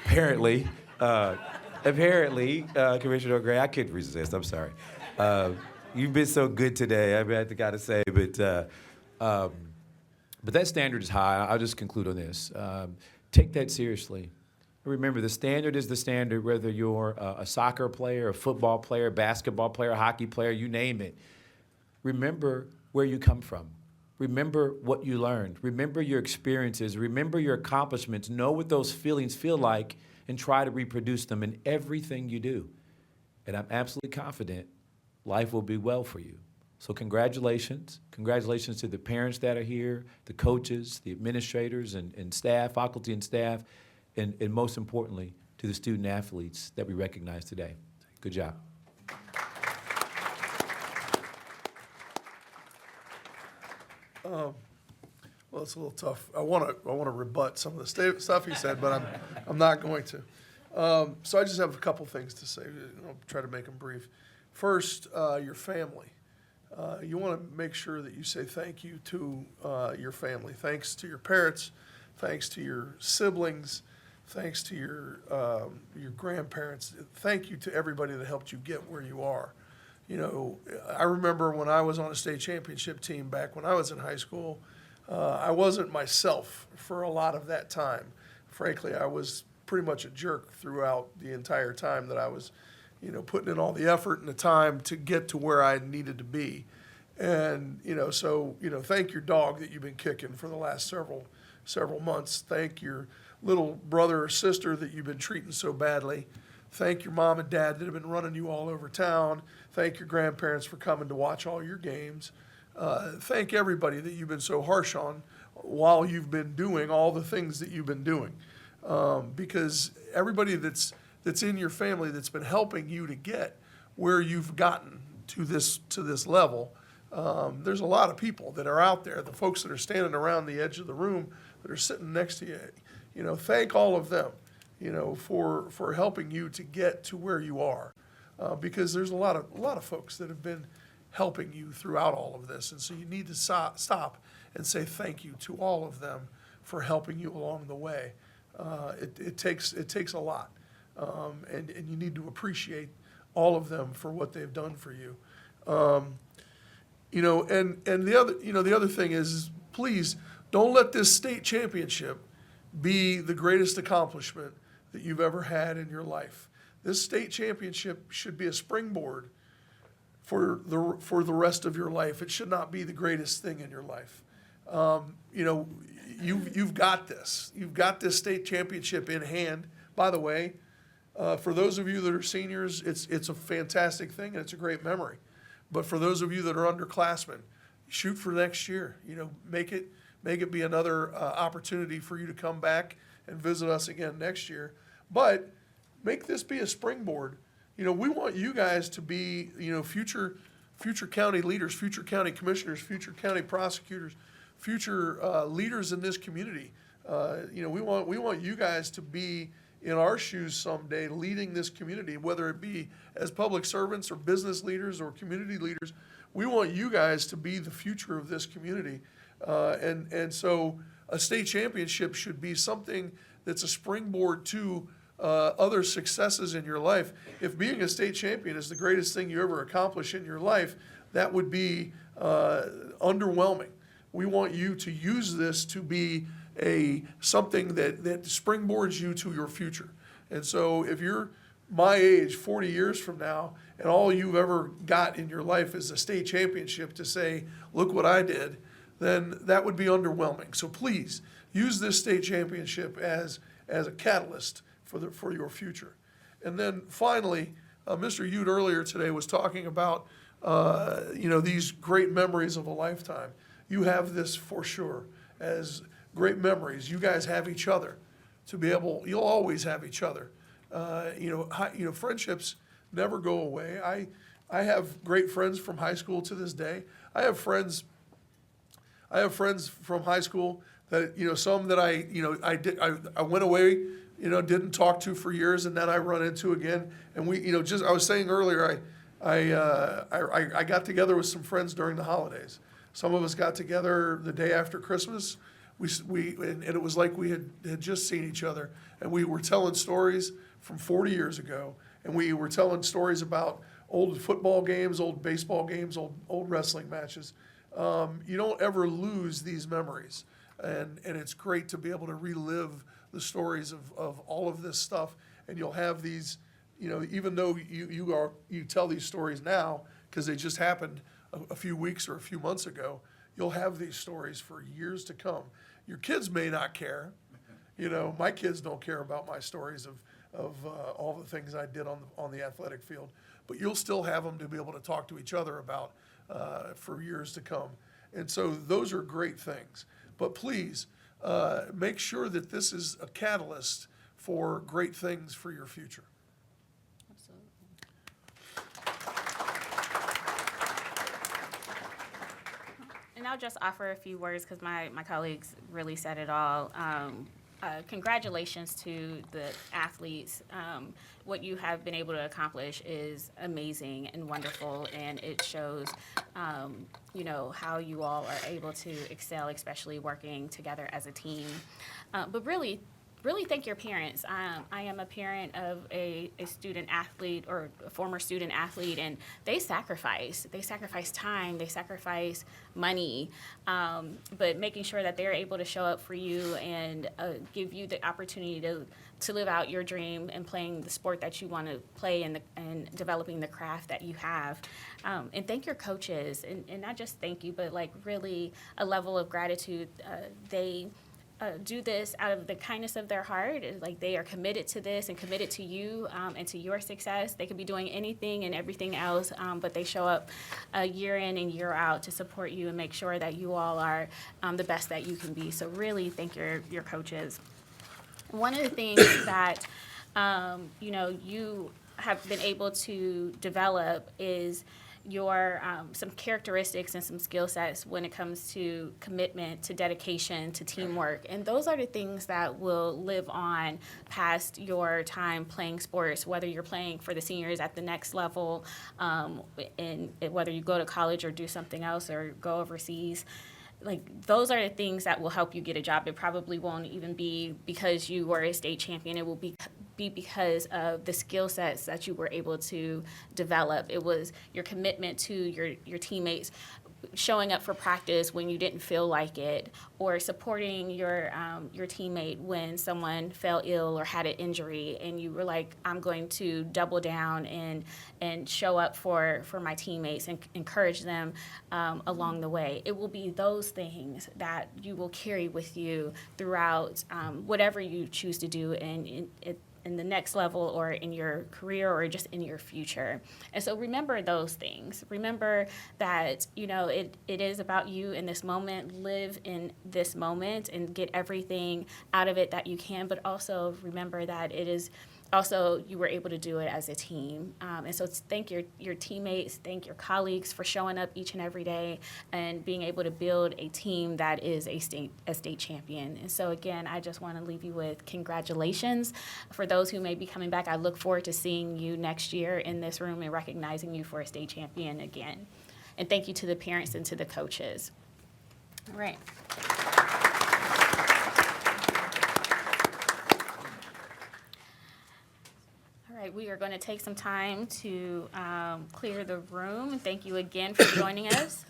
apparently, Commissioner O'Grady, I couldn't resist. I'm sorry. You've been so good today. I got to say, but that standard is high. I'll just conclude on this. Take that seriously. Remember, the standard is the standard, whether you're a soccer player, a football player, basketball player, a hockey player, you name it. Remember where you come from. Remember what you learned. Remember your experiences. Remember your accomplishments. Know what those feelings feel like and try to reproduce them in everything you do. And I'm absolutely confident life will be well for you. So congratulations. Congratulations to the parents that are here, the coaches, the administrators and staff, faculty and staff, and most importantly, to the student athletes that we recognize today. Good job. Well, it's a little tough. I want to rebut some of the stuff he said, but I'm not going to. So I just have a couple things to say. I'll try to make them brief. First, your family. You want to make sure that you say thank you to your family. Thanks to your parents. Thanks to your siblings. Thanks to your grandparents. Thank you to everybody that helped you get where you are. You know, I remember when I was on a state championship team back when I was in high school, I wasn't myself for a lot of that time. Frankly, I was pretty much a jerk throughout the entire time that I was, you know, putting in all the effort and the time to get to where I needed to be. And, you know, so, you know, thank your dog that you've been kicking for the last several months. Thank your little brother or sister that you've been treating so badly. Thank your mom and dad that have been running you all over town. Thank your grandparents for coming to watch all your games. Thank everybody that you've been so harsh on while you've been doing all the things that you've been doing. Because everybody that's in your family that's been helping you to get where you've gotten to this level, there's a lot of people that are out there, the folks that are standing around the edge of the room that are sitting next to you. You know, thank all of them, you know, for helping you to get to where you are. Because there's a lot of folks that have been helping you throughout all of this. And so you need to stop and say thank you to all of them for helping you along the way. It takes a lot. And you need to appreciate all of them for what they've done for you. You know, and the other thing is please don't let this state championship be the greatest accomplishment that you've ever had in your life. This state championship should be a springboard for the rest of your life. It should not be the greatest thing in your life. You know, you've got this. You've got this state championship in hand. By the way, for those of you that are seniors, it's a fantastic thing and it's a great memory. But for those of you that are underclassmen, shoot for next year. You know, make it be another opportunity for you to come back and visit us again next year. But make this be a springboard. You know, we want you guys to be, you know, future county leaders, future county commissioners, future county prosecutors, future leaders in this community. You know, we want you guys to be in our shoes someday, leading this community, whether it be as public servants or business leaders or community leaders. We want you guys to be the future of this community. And so a state championship should be something that's a springboard to other successes in your life. If being a state champion is the greatest thing you ever accomplish in your life, that would be underwhelming. We want you to use this to be something that springboards you to your future. And so if you're my age 40 years from now and all you've ever got in your life is a state championship to say, look what I did, then that would be underwhelming. So please use this state championship as a catalyst for your future. And then finally, Mr. Ute earlier today was talking about these great memories of a lifetime. You have this for sure as great memories. You guys have each other to be able. You'll always have each other. Friendships never go away. I have great friends from high school to this day. I have friends from high school that some that I went away. Didn't talk to for years, and then I run into again. And I was saying earlier, I got together with some friends during the holidays. Some of us got together the day after Christmas. And it was like we had just seen each other, and we were telling stories from 40 years ago, and we were telling stories about old football games, old baseball games, old wrestling matches. You don't ever lose these memories, and it's great to be able to relive the stories of all of this stuff, and you'll have these, even though you tell these stories now, because they just happened a few weeks or a few months ago, you'll have these stories for years to come. Your kids may not care. My kids don't care about my stories of all the things I did on the athletic field, but you'll still have them to be able to talk to each other about for years to come. And so those are great things. But please, make sure that this is a catalyst for great things for your future. And I'll just offer a few words because my colleagues really said it all. Congratulations to the athletes. What you have been able to accomplish is amazing and wonderful, and it shows, how you all are able to excel, especially working together as a team. But really thank your parents. I am a parent of a student athlete or a former student athlete, and they sacrifice. They sacrifice time, they sacrifice money, but making sure that they're able to show up for you and give you the opportunity to live out your dream and playing the sport that you want to play and developing the craft that you have. And thank your coaches, and not just thank you, but like really a level of gratitude. They do this out of the kindness of their heart. Like they are committed to this and committed to you and to your success. They could be doing anything and everything else, but they show up year in and year out to support you and make sure that you all are the best that you can be. So really thank your coaches. One of the things that you have been able to develop is your some characteristics and some skill sets when it comes to commitment, to dedication, to teamwork. And those are the things that will live on past your time playing sports, whether you're playing for the seniors at the next level, and whether you go to college or do something else or go overseas. Like those are the things that will help you get a job. It probably won't even be because you were a state champion. It will be because of the skill sets that you were able to develop. It was your commitment to your teammates, showing up for practice when you didn't feel like it, or supporting your teammate when someone fell ill or had an injury, and you were like, I'm going to double down and show up for my teammates and encourage them along the way. It will be those things that you will carry with you throughout whatever you choose to do in the next level or in your career or just in your future. And so remember those things. Remember that, it is about you in this moment. Live in this moment and get everything out of it that you can, but also remember that it is also you were able to do it as a team. And so thank your teammates, thank your colleagues for showing up each and every day and being able to build a team that is a state champion. And so again, I just want to leave you with congratulations. For those who may be coming back, I look forward to seeing you next year in this room and recognizing you for a state champion again. And thank you to the parents and to the coaches. All right. All right, we are going to take some time to clear the room. Thank you again for joining us.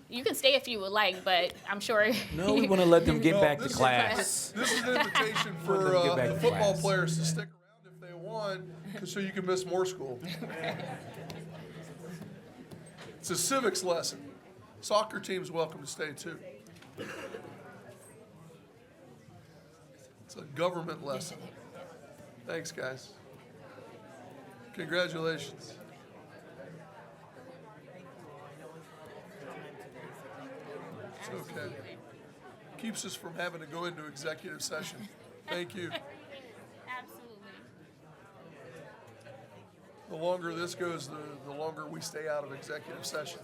You can stay if you would like, but I'm sure. No, we want to let them get back to This class. is an invitation for the football players to stick around if they want, so you can miss more school. It's a civics lesson. Soccer team's welcome to stay too. It's a government lesson. Thanks, guys. Congratulations. It's okay. Keeps us from having to go into executive session. Thank you. Absolutely. The longer this goes, the longer we stay out of executive session.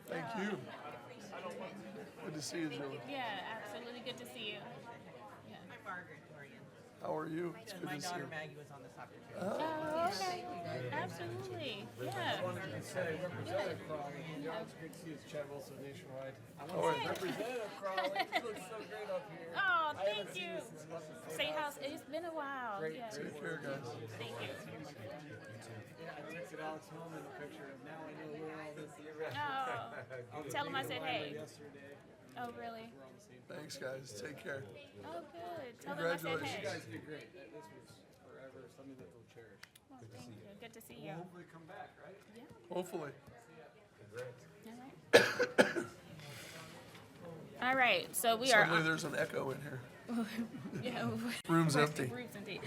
Thank you. Good to see you, Julie. Yeah, absolutely. Good to see you. Yeah. I'm Margaret. How are you? How are you? It's And good my to see daughter you. Maggie was on the soccer team. Oh, okay. Absolutely. Yeah. Representative Crawley. It's great to see you. It's Chad Wilson, Nationwide. I How are you? Representative Crawley. You look so great up here. Oh, I thank haven't you. seen you since left the Say house. It's been a while. Great, Yeah. Take care, guys. Thank you. Yeah, I texted Alex home in the picture. Now I know where all this is. Oh, tell him I said hey. Yesterday. Oh, really? We're on the same. Thanks, guys. Take care. Oh, good. Tell them I said Congratulations. You hey. guys did great. This was forever something that they'll cherish. Well, thank you. Good to see you. We'll hopefully come back, right? Yeah. Hopefully. All right. All right. So we are. Suddenly there's an echo in here. Yeah. Room's empty. Room's empty.